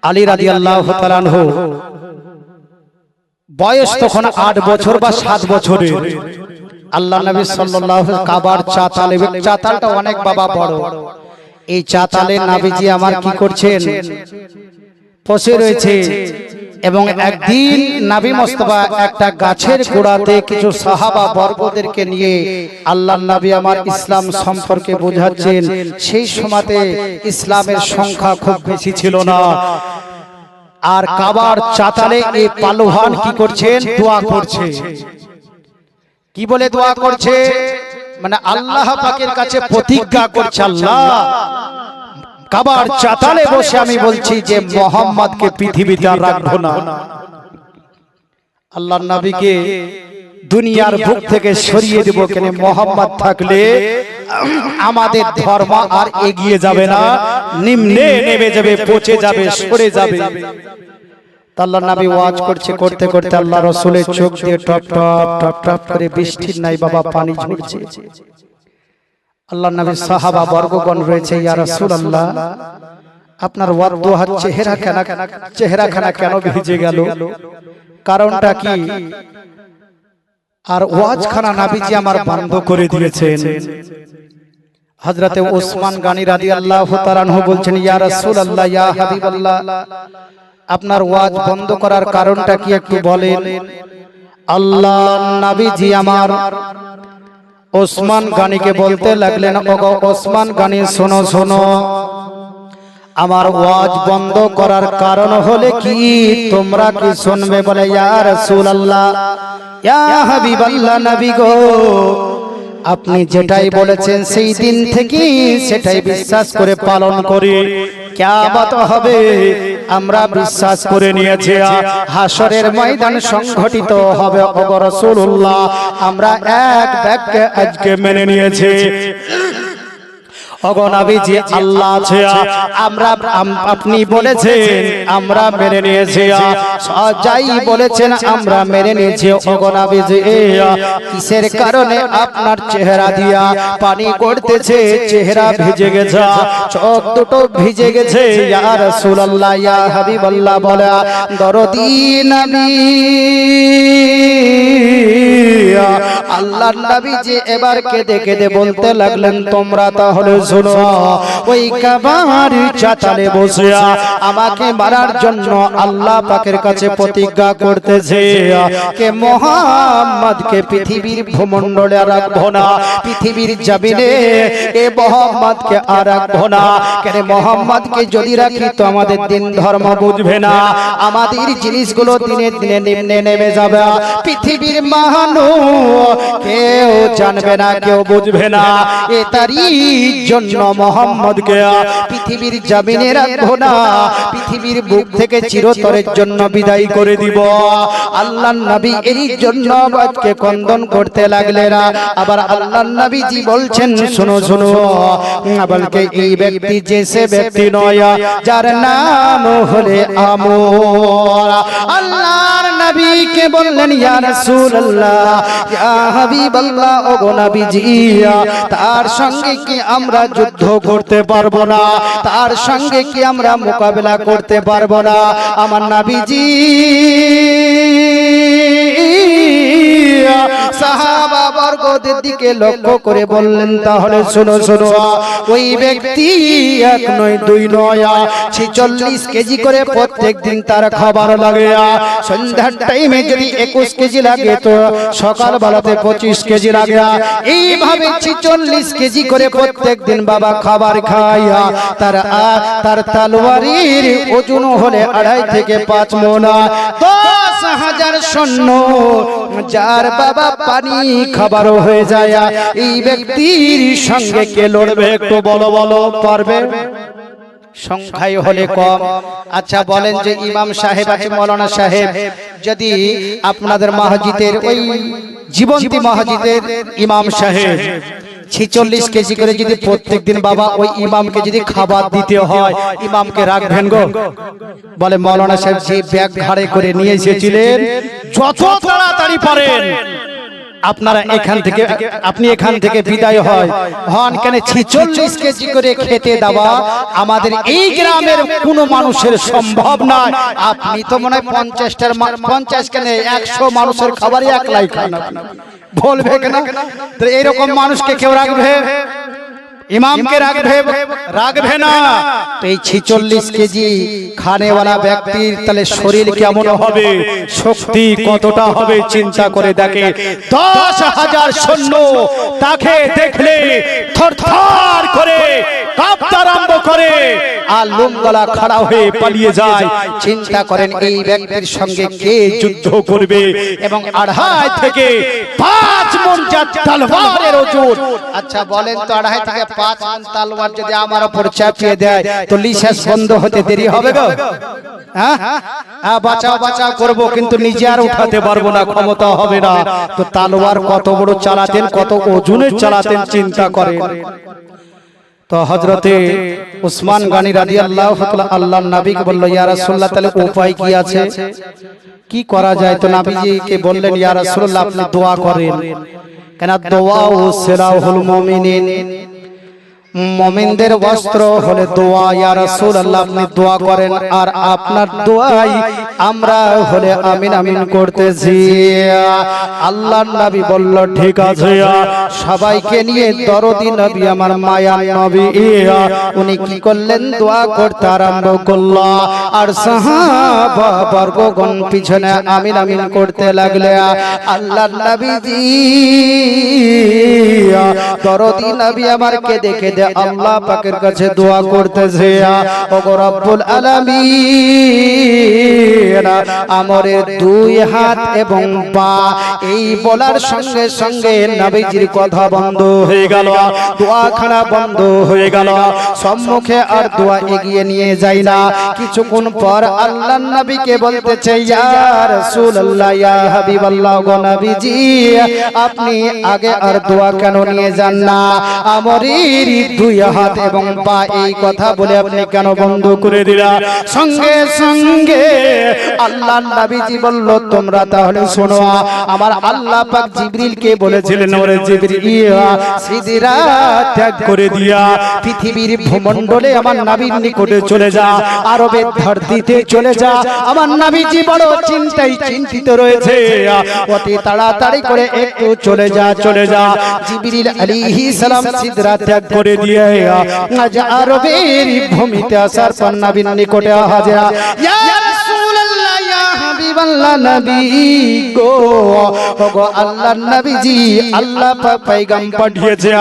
Speaker 1: আলী রাদিয়াল্লাহু তাআলা আনহু বয়স তখন 8 বছর বা 7 বছরের। আল্লাহ নবী সাল্লাল্লাহু আলাইহি কাবার চাতালে, চাতালটা অনেক বাবা বড়, এই চাতালে নবীজি আমার কি করছেন? বসে রয়েছে। এবং একদিন নবী মুস্তাফা একটা গাছের গোড়াতে কিছু সাহাবা বর্গদেরকে নিয়ে আল্লাহর নবী আমার ইসলাম সম্পর্কে বোঝাচ্ছেন। সেই সময়তে ইসলামের সংখ্যা খুব বেশি ছিল না। আর কাবার চাতালে এই পালোহান কি করছেন? দোয়া করছে। কি বলে দোয়া করছে? মানে আল্লাহ পাকের কাছে প্রতিজ্ঞা করছে, আল্লাহ কাবার চাতালে বসে আমি বলছি যে মোহাম্মদকে পৃথিবীতে আর রাখবো না। আল্লাহর নবীকে দুনিয়ার বুক থেকে সরিয়ে দেব, কেন মোহাম্মদ থাকলে আমাদের ধর্ম আর এগিয়ে যাবে না, নিম্নে নেমে যাবে, পচে যাবে, সরে যাবে। আল্লাহর নবী ওয়াজ করছে, করতে করতে আল্লাহ রাসূলের চোখ দিয়ে টপ টপ টপ টপ করে বৃষ্টির নাই বাবা পানি ঝরছে। আল্লাহর নবী সাহাবা বর্গগণ রয়েছে, ইয়া রাসূলুল্লাহ আপনার ওয়াদুহার চেহারাখানা কেন ভিজে গেল? কারণটা কি? আর ওয়াজখানা নবীজি আমার বন্ধ করে দিয়েছেন। হযরতে ওসমান গনি রাদিয়াল্লাহু তাআলা আনহু বলছেন, ইয়া রাসূলুল্লাহ ইয়া হাবিবাল্লাহ আপনার ওয়াজ বন্ধ করার কারণটা কি একটু বলেন। আল্লাহর নবীজি আমার ওসমান গনিকে বলতে লাগলেন, ওগো ওসমান গনি শোনো শোনো, আমার ওয়াজ বন্ধ করার কারণ হলে কি তোমরা কি শুনবে? বলে, ইয়া রাসূলুল্লাহ ইয়া হাবিবাল্লাহ নবী গো, আপনি যেটাই বলেছেন সেই দিন থেকে সেটাই বিশ্বাস করে পালন করি। কিয়ামত হবে আমরা বিশ্বাস করে নিয়েছি, হাসরের ময়দান সংঘটিত হবে ওগো রাসূলুল্লাহ আমরা এক বাক্যে আজকে মেনে নিয়েছি। ওগো নবীজি আল্লাহ আছে, আমরা আপনি বলেছেন আমরা মেনে নিয়েছি, যাই বলেছেন আমরা মেনে নিয়েছি। ওগো নবীজি কিসের কারণে আপনার চেহারা দিয়া পানি পড়তেছে, চেহারা ভিজে গেছে, চোখ দুটো ভিজে গেছে? ইয়া রাসূলুল্লাহ ইয়া হাবিবাল্লাহ বলে, দরদি নবী আল্লাহর নবী যে এবার কেঁদে কেঁদে বলতে লাগলেন, তোমরা তাহলে শোনো, ওই কাবার চাতালে বসে আমাকে মারার জন্য আল্লাহ পাকের কাছে প্রতিজ্ঞা করতেছে কে মুহাম্মদকে পৃথিবীর ভূমণ্ডলে আর রাখবো না, পৃথিবীর জমিনে এ মুহাম্মদকে আর রাখবো না। কেন মুহাম্মদকে যদি রাখি তো আমাদের দিন ধর্ম বুঝবে না, আমাদের জিনিসগুলো দিনে দিনে নিম্নে নেমে যাবে, পৃথিবীর মানুষ কেউ জানবে না, কেউ বুঝবে না। এ তারই জন্য মুহাম্মদকে পৃথিবীর জমিনে রাখবো না, পৃথিবীর বুক থেকে চিরতরের জন্য বিদায় করে দিব। আল্লাহর নবী এই জন্য আজকে কন্দন করতে লাগলেন। আবার আল্লাহর নবীজি বলছেন, শোনো শোনো, বলকে এই ব্যক্তি যে সে ব্যক্তি নয় যার নাম হলে আমর। আল্লাহর নবীকে বললেন, ইয়া রাসূলুল্লাহ ইয়া হাবিবাল্লাহ ওগো নবীজি তার সঙ্গে কি আমরা যুদ্ধ করতে পারবো না? তার সঙ্গে কি আমরা মোকাবেলা করতে পারবো না? আমার নবীজি সাহাবা বর্গ ওদের দিকে লক্ষ্য করে বললেন, তাহলে শোনো শোনো, ওই ব্যক্তি এক নয় দুই নয় 46 কেজি করে প্রত্যেক দিন তার খাবার লাগে। সন্ধ্যার টাইমে যদি 21 কেজি লাগে তো সকাল বেলাতে 25 কেজি লাগে। এইভাবে 46 কেজি করে প্রত্যেক দিন বাবা খাবার খায়। তার তলোয়ারের ওজন হলে 2.5 থেকে 5 মণ। 10,000 সৈন্য যার বাবা পানি খাবারও হয়ে যায়। এই ব্যক্তির সঙ্গে কে লড়বে? একটু বলো বলো, পারবে? সংখ্যায় হলে কম। আচ্ছা বলেন যে ইমাম সাহেব আছে, মৌলানা সাহেব, যদি আপনাদের মসজিদের ওই জীবন্তী মসজিদের ইমাম সাহেব 46 কেজি করে যদি প্রত্যেক দিন বাবা ওই ইমামকে যদি খাবার দিতে হয়, ইমামকে রাখবেন গো? বলে মৌলানা সাহেব যে ব্যাগ ঘাড়ে করে নিয়ে এসেছিলেন, যত তাড়াতাড়ি পারেন আপনারা আপনি এখান থেকে বিদায় হন। কেন 46 কেজি করে খেতে দেওয়া আমাদের এই গ্রামের কোনো মানুষের সম্ভব নয়। আপনি তো মনে হয় 50 কেন 100 মানুষের খাবারই একলাই খান, বলবে কেন? তো এইরকম মানুষকে কেউ রাখবে? ইমামকে রাখবে না। তো এই 46 কেজি খানেওয়ালা ব্যক্তির তাহলে শরীর কেমন হবে, শক্তি কতটা হবে চিন্তা করে দেখে। 10,000 সৈন্য তাকে দেখলে থরথর করে কাঁপতে আরম্ভ করে আর লোম গলা খাড়া হয়ে পালিয়ে যায়। চিন্তা করেন এই ব্যক্তির সঙ্গে কে যুদ্ধ করবে? এবং 2.5 থেকে 5 মণ তলোয়ারের ওজন। আচ্ছা বলেন তো 2.5 থেকে 5 মণ তলোয়ার যদি আমার উপর চাপিয়ে দেয় তো লিসাস বন্ধ হতে দেরি হবে গো? হ্যাঁ, বাঁচাও করবো কিন্তু নিজে আর উঠাতে পারবো না, ক্ষমতা হবে না। তো তলোয়ার কত বড় চালাতেন, কত ওজনের চালাতেন চিন্তা করেন। তো হযরতে উসমান গনি রাদিয়াল্লাহু তাআলা আল্লাহর নবীকে বলল, ইয়া রাসূলুল্লাহ তাহলে উপায় কি আছে, কি করা যায়? তো নবীজিকে বললেন, ইয়া রাসূলুল্লাহ আপনি দোয়া করেন। কেন দোয়া ও সিলাহুল মুমিনিন, মুমিনদের বস্ত্র হলে দোয়া। ইয়া রাসূলুল্লাহ আপনি দোয়া করেন, আর আপনার দোয়াই আমরা হলে আমিন আমিন করতেছি। আল্লাহর নবী বলল, ঠিক আছে। সবাইকে নিয়ে দরদি নবী, আমার মায়ার নবী, উনি কি করলেন? দোয়া করতে আরম্ভ করল। আর সাহাবা বর্গগণ পিছনে আমিন আমিন করতে লাগলে। আল্লাহর নবীজি দরদি নবী আমারকে দেখে আল্লাহ পাকের কাছে দোয়া করতেছে, ওগো রব্বুল আলামিন আমরের 2 হাত এবং পা। এই বলার সঙ্গে সঙ্গে নবীজির কথা বন্ধ হয়ে গেল, দোয়াখানা বন্ধ হয়ে গেল। সম্মুখে আর দোয়া এগিয়ে নিয়ে যায় না। কিছুক্ষণ পর আল্লাহর নবীকে বলতেছে, ইয়া রাসূলুল্লাহ, ইয়া হাবিবাল্লাহ, গো নবীজি আপনি আগে আর দোয়া কেন নিয়ে যান না? আমরের 2 হাত এবং পা, এই কথা বলে আপনি কেন বন্ধ করে দিলা? সঙ্গে সঙ্গে আল্লাহর নবীজি বলল, তোমরা তাহলে শোনো, আমার আল্লাহ পাক জিবরিলকে বলেছিলেন, ওরে জিবরিল সিদরা ত্যাগ করে দিয়া পৃথিবীর ভূমণ্ডলে আমার নবীর নিকটে চলে যা, আরবের ধরতিতে চলে যা। আমার নবীজি বড় চিন্তিত রয়েছে, অতি তাড়াতাড়ি করে একটু চলে যা। জিবরিল আলাইহিস সালাম সিদরা ত্যাগ করে দিয়ে আজ আরবের ভূমিতে আসার পর নবীর নিকটে হাজির। ইয়া রাসূলুল্লাহ, ইয়া হাবিবাল্লাহ, নবী গো, ওগো আল্লাহর নবীজি, আল্লাহ পাক পয়গাম পাঠিয়েছে,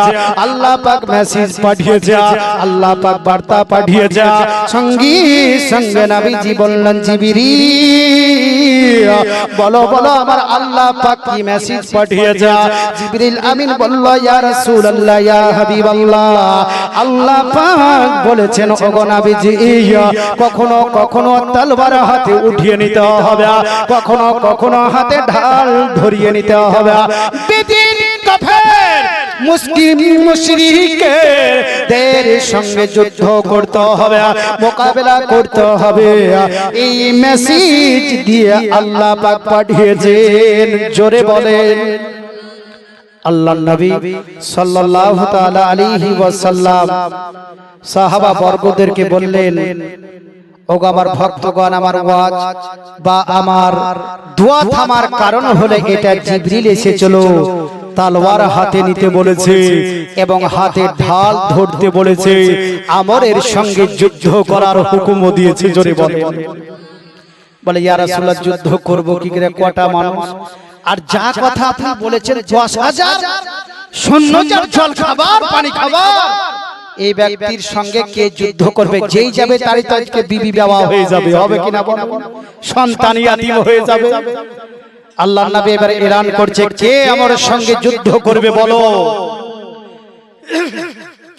Speaker 1: আল্লাহ পাক মেসেজ পাঠিয়েছে, আল্লাহ পাক বার্তা পাঠিয়েছে। সঙ্গে সঙ্গে নবীজি বললেন, জিবরিল বলো আমার আল্লাহ পাক কি মেসেজ পাঠিয়েছে? জিবরিল আমিন বলল, ইয়া রাসূলুল্লাহ, ইয়া হাবিবাল্লাহ, আল্লাহ পাক বলেছেন, ওগো নবীজি কখনো কখনো তলোয়ার হাতে উঠিয়ে নিতে হবে, কখনো কখনো হাতে ঢাল ধরিয়ে নিতে হবে। বেদিন কাফের মুশরিকদের সঙ্গে যুদ্ধ করতে হবে, মোকাবেলা করতে হবে। এই মেসেজ দিয়ে আল্লাহ পাক পাঠিয়েছেন। জোরে বলেন আল্লাহর নবী সাল্লাল্লাহু তাআলা আলাইহি ওয়াসাল্লাম সাহাবা বর্গদেরকে বললেন, ওগো আমার ভক্তগণ, আমার ওয়াজ বা আমার দোয়া থামার কারণ হলে এটা জিবরিল এসেছিল তলোয়ার হাতে নিতে বলেছে এবং হাতে ঢাল ধরতে বলেছে, আমরের সঙ্গে যুদ্ধ করার হুকুমও দিয়েছে। জোরে বলে ইয়া রাসূলুল্লাহ যুদ্ধ করব কি করে, কটা মানুষ? আর যা কথা আপনি বলেছেন 10,000 সৈন্য, যার জল খাবার পানি খাবার, এই ব্যক্তির সঙ্গে কে যুদ্ধ করবে? যেই যাবে তারই তো আজকে বিবি বিবাহ হয়ে যাবে, হবে কিনা বলো, সন্তান ইয়াতীম হয়ে যাবে। আল্লাহর নবী এবারে এলান করছে, কে আমার সঙ্গে যুদ্ধ করবে বলো।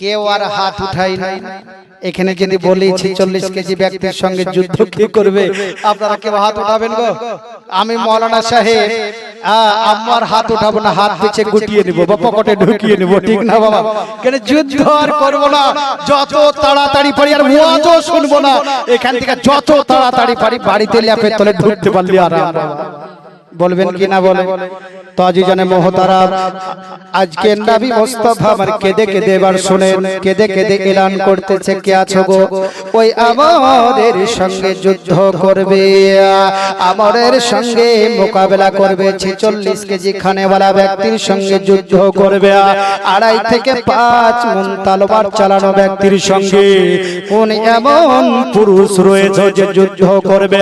Speaker 1: কেউ আর হাত উঠাই নাই। এখানে যদি বলি 46 কেজি ব্যক্তির সঙ্গে যুদ্ধ কে করবে, আপনারা কেউ হাত উঠাবেন গো? আমি মৌলানা সাহেব আমার হাত উঠাবো না, হাত পিছে গুটিয়ে নিব বা পকেটে ঢুকিয়ে নিব, ঠিক না বাবা? কেন যুদ্ধ আর করবো না, যত তাড়াতাড়ি পারি, আর ওয়াজও শুনবো না, এখান থেকে যত তাড়াতাড়ি পারি বাড়িতে ল্যাপের তলে ঢুকতে পারলি আরাম। বলবেন কি না বলে? তো আজিজানে মোহতারাম, আজকে নবী মুস্তাফা আমার কেঁদে কেঁদে এবার শুনেন, কেঁদে কেঁদে এলান করতেছে, কে আছো গো? ওই আমাদের সঙ্গে যুদ্ধ করবে, আমাদের সঙ্গে মোকাবেলা করবে, 46 কেজি খানেওয়ালা ব্যক্তির সঙ্গে যুদ্ধ করবে, 2.5 থেকে 5 মণ তলোয়ার চালানো ব্যক্তির সঙ্গে কোন এমন পুরুষ রয়েছে যে যুদ্ধ করবে?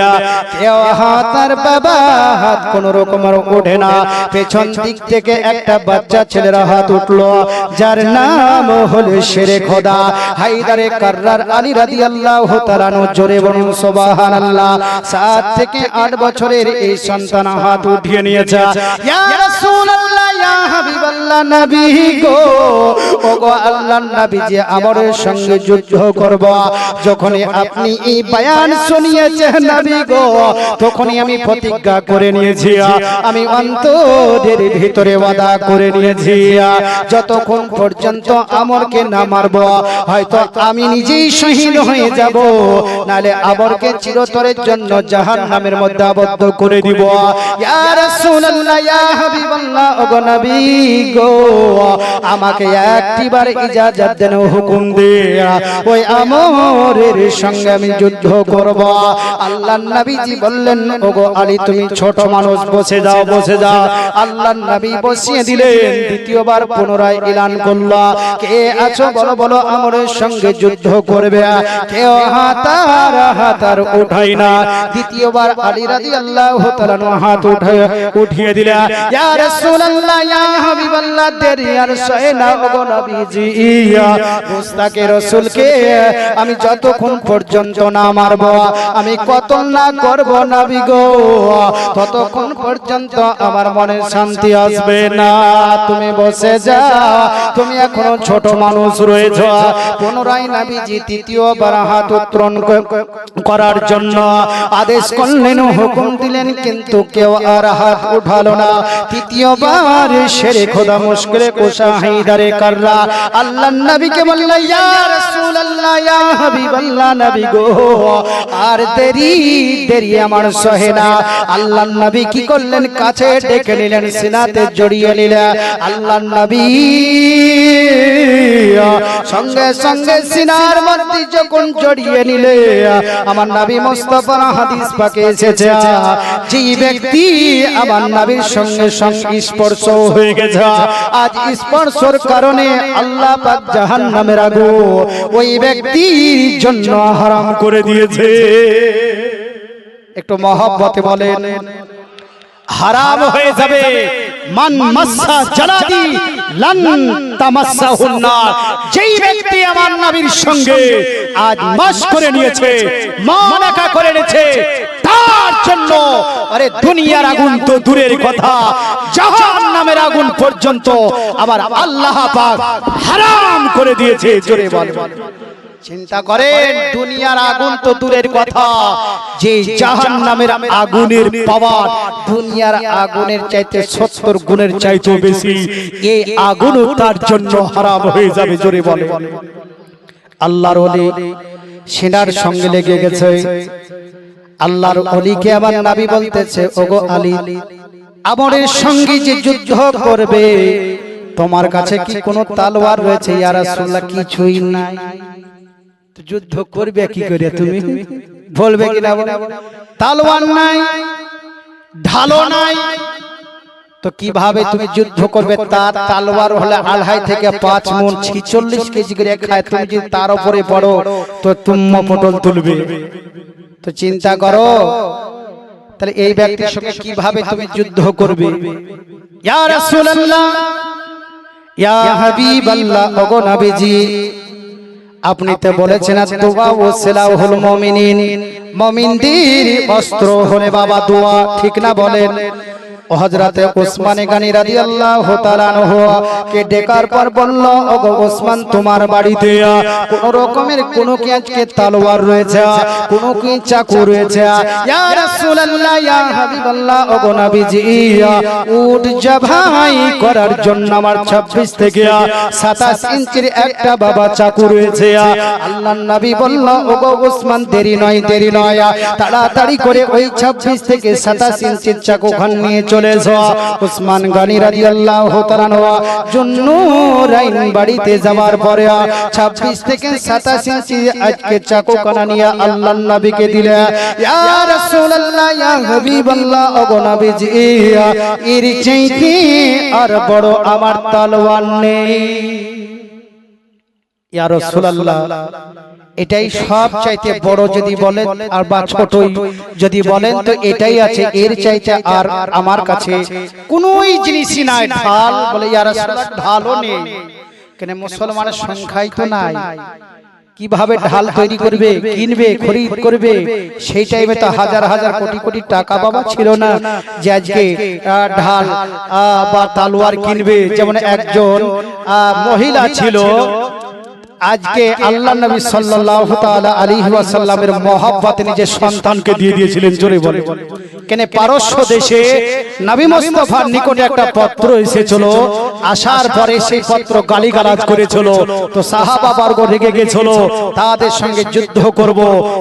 Speaker 1: কেউ হাত আর বাবা হাত কোন রকম ওঠে না। পেছন দিক থেকে একটা বাচ্চা ছেলের হাত উঠলো, যার নাম হলো শেরে খোদা হায়দারে কাররার আলী রাদিয়াল্লাহু তাআলা আনহু। জোরে বলুন সুবহানাল্লাহ। 7 থেকে 8 বছরের এই সন্তান হাত উঠিয়ে নিয়েছে। ইয়া রাসূলুল্লাহ, ইয়া হাবিবাল্লাহ, নবী গো, ওগো আল্লাহর নবী, যে আমাদের সঙ্গে যুদ্ধ করব, যখনই আপনি এই বয়ান শুনিয়েছেন নবী গো, তখনই আমি প্রতিজ্ঞা করে নিয়েছি, আমি অন্তরের ভিতরে ওয়াদা করে নিয়েছি, যতক্ষণ পর্যন্ত আমরকে না মারব, হয়তো আমি নিজেই শহীদ হয়ে যাব, নালে আমরকে চিরতরের জন্য জাহান্নামের মধ্যে আবদ্ধ করে দিব। ইয়া রাসূলুল্লাহ, ইয়া হাবিবাল্লাহ, ওগো নবী গো, আমাকে একটিবার ইজাজত দেন, হুকুম দিয়া ওই আমরের সঙ্গে আমি যুদ্ধ করব। আল্লাহর নবীজি বললেন, ওগো আলী, তুমি ছোট মানুষ, বসে যাও, বসে যাও। আল্লাহর নবী বসিয়ে দিলেন। দ্বিতীয়বার পুনরায় এলান করলো, কে আছো বলো, বলো আমরের সঙ্গে যুদ্ধ করবে? কেউ হাতার উঠাই না। দ্বিতীয়বার আলী রাদিয়াল্লাহু তাআলা হাত উঠিয়ে দিলেন। ইয়া রাসূলুল্লাহ, ইয়া হাবিবাল্লাহ, দেরি আর সহে না, ওগো নবীজি, মুস্তাকে রাসূলকে আমি যতক্ষণ পর্যন্ত না মারব, আমি কতল না করব নবী গো, ততক্ষণ পর্যন্ত আমার মনে শান্তি আসবে না। তুমি বসে যাও, তুমি এখনো ছোট মানুষ রয়েছ। পুনরায় নবীজি তৃতীয়বার হাত উত্তোলন করার জন্য আদেশ করলেন, হুকুম দিলেন, কিন্তু কেউ আর হাত উঠালো না। তৃতীয়বার শেরে খোদা মুশকিলে কুশা হায়দারে কাররা আল্লাহর নবীকে বলল, ইয়া রাসূলুল্লাহ, ইয়া হাবিবাল্লাহ, নবী গো, আর দেরি আমার সহে না। আল্লাহর নবী কি করলেন? কাছে ডেকে নিলেন, সিনাতে জড়িয়ে নিলেন। আল্লাহর নবী সঙ্গে সঙ্গে সিনার মধ্যে যখন জড়িয়ে নিলে, আমার নবী মুস্তাফার হাদিস পাকে এসেছে, যে ব্যক্তি আমার নবীর সঙ্গে স্পর্শ হয়ে গেছে, আজ স্পর্শর কারণে আল্লাহ পাক জাহান্নামের আগুন ওই ব্যক্তির জন্য হারাম করে দিয়েছে। একটু মহব্বতে বলেন, হারাম হয়ে যাবে। মান মাসসা জালাদি লান তামাসসাহুন নার। যেই ব্যক্তি আমার নবীর সঙ্গে আজ মাস করে নিয়েছে, মানাকা করে নিয়েছে, তার জন্য আরে দুনিয়ার আগুন তো দূরের কথা, জাহান্নামের আগুন পর্যন্ত আবার আল্লাহ পাক হারাম করে দিয়েছে। জোরে বল। চিন্তা করেন, দুনিয়ার আগুন তো দূরের কথা, যে জাহান্নামের আগুনের পাওয়ার দুনিয়ার আগুনের চাইতে 70 গুণের চাইতে বেশি, এই আগুনও তার জন্য হারাম হয়ে যাবে। জোরে বলে। আল্লাহর ওলি সেনার সঙ্গে লেগে গেছে। আল্লাহর ওলিকে আবার নবী বলতেছে, ওগো আলী, আমরের সঙ্গে যে যুদ্ধ করবে, তোমার কাছে কি কোনো তলোয়ার রয়েছে? ইয়া রাসূলুল্লাহ, কিছুই নাই। যুদ্ধ করবে কি করে? তুমি বলবে কিনা? তলোয়ার নাই, ঢালও নাই, তো তো কিভাবে তুমি যুদ্ধ করবে? তার তলোয়ার হলে 2.5 থেকে 5 মণ 46 কেজি করে খায়, তুমি যদি তার উপরে পড়ো তো তুম্ম পটল তুলবে। তো চিন্তা করো, তাহলে এই ব্যক্তির সঙ্গে কিভাবে তুমি যুদ্ধ করবে? ইয়া রাসূলুল্লাহ, ইয়া হাবিবাল্লাহ, ওগো নবীজি, আপনি তো বলেছেন দোয়া ও সিলাহুল মুমিনিন, মুমিনদের অস্ত্র হলে বাবা দোয়া, ঠিক না বলেন? ও হযরতে উসমান গনি রাদিয়াল্লাহু তাআলা আনহু কে ডেকার পর বলল, ওগো উসমান, তোমার বাড়িতে কোন রকমের কোন কি আজকে তলোয়ার রয়েছে, কোন কি চাকু রয়েছে? ইয়া রাসূলুল্লাহ, ইয়া হাবিবাল্লাহ, ওগো নবীজি, উট জবাই করার জন্য আমার 26 থেকে 27 ইঞ্চির একটা বাবা চাকু রয়েছে। আল্লাহর নবী বলল, ওগো উসমান, দেরি নয়, দেরি নয়, তাড়াতাড়ি করে ওই 26 থেকে 27 ইঞ্চির চাকু খান নিয়ে চলে এসো। উসমান গনি রাদিয়াল্লাহু তাআলা জুন্নুরাইন বাড়িতে যাওয়ার পরে 26 থেকে 27 ইঞ্চি আজকে চাকু কানা নিয়ে আল্লাহর নবীকে দিলে। ইয়া রাসূলুল্লাহ, ইয়া হাবিবাল্লাহ, ওগো নবীজি, এর চাইতে আর বড় আমার তলোয়ার নেই। ইয়া রাসূলুল্লাহ, এটাই সব চাইতে বড় যদি বলেন আর বা ছোটই যদি বলেন তো এটাই আছে, এর চাইতে আর আমার কাছে কোনোই জিনিসই নাই। ঢাল বলে, ইয়া রাসূলুল্লাহ, ঢালও নেই। কেন? মুসলমানের সংখ্যাই তো নাই। কিভাবে ঢাল তৈরি করবে, কিনবে, খরিদ করবে? সেই টাইমে তো হাজার হাজার কোটি কোটি টাকা বাবা ছিল না যে আজকে ঢাল বা তলোয়ার কিনবে। যেমন একজন মহিলা ছিল, আজকে আল্লাহ নবী সাল্লাল্লাহু তাআলা আলাইহি ওয়াসাল্লামের মহব্বতে নিজের সন্তানকে দিয়ে দিয়েছিলেন। জোরে বলে কেন? পারস্য দেশে নবী মুস্তাফার নিকটে একটা পত্র এসেছিল, আসার পরে সেই পত্র গালিগালাজ করেছিল। তো সাহাবা বর্গ রেগে গেছিল, তাদের সঙ্গে যুদ্ধ করব,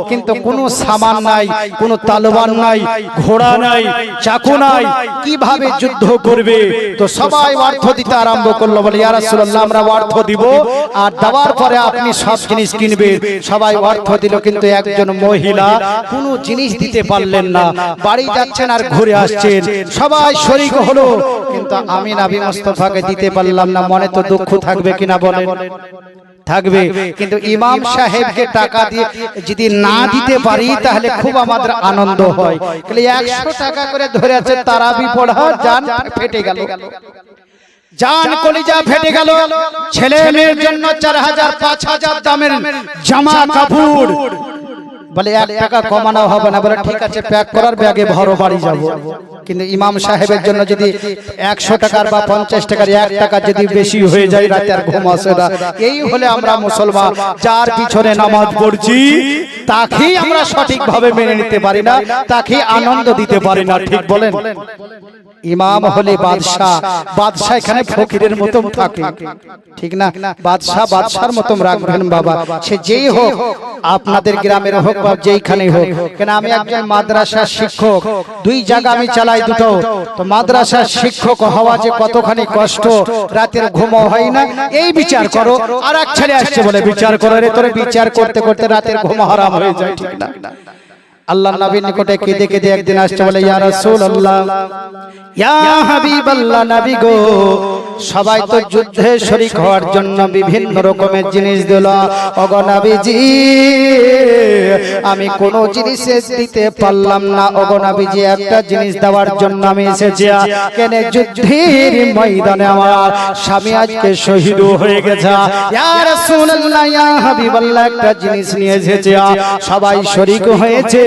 Speaker 1: কিন্তু কোনো সামান নাই, কোনো তলোয়ার নাই, ঘোড়া নাই, চাকু নাই, কিভাবে যুদ্ধ করবে? তো সবাই অর্থ দিতে আরম্ভ করলো, বলে, ইয়া রাসূলুল্লাহ, আমরা অর্থ দিব, আর দেওয়ার পরে আপনি সব জিনিস কিনবেন। সবাই অর্থ দিল, কিন্তু একজন মহিলা কোনো জিনিস দিতে পারলেন না। বাড়ি যাচ্ছেন আর ঘুরে আসছেন, সবাই শরীক হলো, কিন্তু আমি নবী মুস্তাফাকে দিতে পারলাম না। মনে তো দুঃখ থাকবে কিনা বলেন? থাকবে। কিন্তু ইমাম সাহেবকে টাকা দিয়ে যদি না দিতে পারি তাহলে খুব আমাদের আনন্দ হয়। 100 টাকা করে ধরে আছে, তারাবি পড়া, জান ফেটে গেল, জান কলিজা ফেটে গেল। ছেলে মেয়ের জন্য 4000 5000 দামের জামা কাপড়, বলে 1 টাকা কমানো হবে না। বলে ঠিক আছে, প্যাক করার ব্যাগে ভরো, বাড়ি যাব। কিন্তু ইমাম সাহেবের জন্য যদি 100 টাকার বা 50 টাকার 1 টাকা যদি বেশি হয়ে যায়, রাতে আর ঘুম আসে না। এই হলে আমরা মুসলমান, যার পিছনে নামাজ পড়ছি তাকেই আমরা সঠিকভাবে মেনে নিতে পারি না, তাকে আনন্দ দিতে পারি না, ঠিক বলেন? ইমাম হলে বাদশা, বাদশা এখানে ফকিরের মতো থাকে, ঠিক না? বাদশা বাদশার মতো রাখবেন বাবা, সে যেই হোক, আপনাদের গ্রামের হোক বা যেইখানেই হোক। কেন? আমি একজন মাদ্রাসার শিক্ষক, 2 জায়গা আমি চালাই, দুটো। তো মাদ্রাসার শিক্ষক হওয়া যে কতখানি কষ্ট, রাতের ঘুমও হয় না, এই বিচার করো। আর এক ছেলে আসছে বলে, বিচার করো রে, তোরে বিচার করতে করতে রাতের ঘুম হারাম হয়ে যায়, ঠিক না? আল্লাহ নবীর নিকটে কেঁদে কেঁদে একদিন আসছে, বলে, ইয়া রাসূলুল্লাহ, ইয়া হাবিবাল্লাহ, নবী গো, সবাই তো যুদ্ধে শরীক হওয়ার জন্য বিভিন্ন রকমের জিনিস দিল, ওগো নবীজি, আমি কোন জিনিস দিতে পারলাম না। ওগো নবীজি, একটা জিনিস দেওয়ার জন্য আমি এসেছি। কেন? যুদ্ধের ময়দানে আমার স্বামী আজকে শহীদ হয়ে গেছে। ইয়া রাসূলুল্লাহ, ইয়া হাবিবাল্লাহ, একটা জিনিস নিয়ে এসেছি, সবাই শরীক হয়েছে,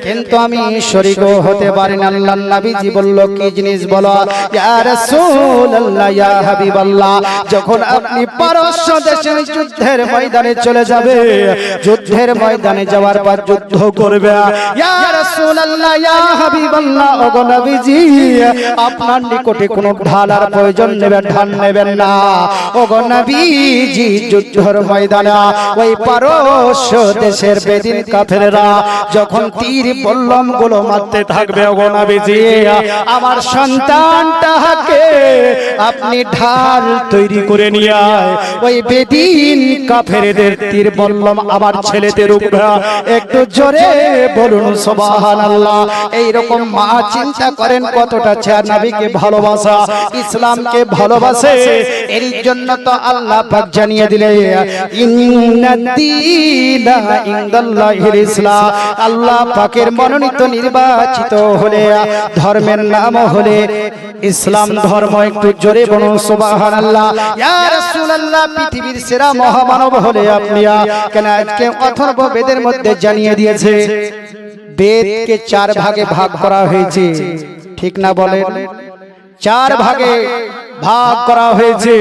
Speaker 1: কিন্তু আমি শরীক হতে পারি না। আল্লাহর নবীজি বলল, কি জিনিস বলো? ইয়া রাসূলুল্লাহ, ইয়া হাবিবাল্লাহ, যখন আপনি পারস্য দেশে যুদ্ধের ময়দানে চলে যাবে, যুদ্ধের ময়দানে যাওয়ার পর যুদ্ধ করবে, ইয়া রাসূলুল্লাহ, ইয়া হাবিবাল্লাহ, ওগো নবীজি, আপনার নিকটে কোনো ঢালার প্রয়োজন নেবেন, ঢাল নেবেন না। ওগো নবীজি, যুদ্ধের ময়দানে ওই পারস্য দেশের বেদিন কাফেররা যখন যখন তীর বল্লম গুলো মারতে থাকবে ওগো নবীজি আমার সন্তানটাকে আপনি ঢাল তৈরি করে নিয়ে আয় ওই বেদিন কাফেরদের তীর বল্লম আমার ছেলেদের উপরে একটু জোরে বলুন সুবহানাল্লাহ। এইরকম মা চিন্তা করেন কতটা চার নবীকে ভালোবাসা ইসলামকে ভালোবাসে এর জন্য তো আল্লাহ পাক জানিয়ে দিলেন ইন্নাদ-দীনা ইনদাল্লাহিল ইসলাম আল্লাহ পাকের মনোনীত নির্বাচিত হলে ধর্মের নাম হলে ইসলাম ধর্ম। একটু জোরে বলুন সুবহানাল্লাহ। ইয়া রাসূলুল্লাহ পৃথিবীর সেরা মহামানব হলে আপনি কেন আজকে অথর্ব বেদের মধ্যে জানিয়ে দিয়েছে বেদকে চার ভাগে ভাগ করা হয়েছে ঠিক না বলেন চার ভাগে ভাগ করা হয়েছে।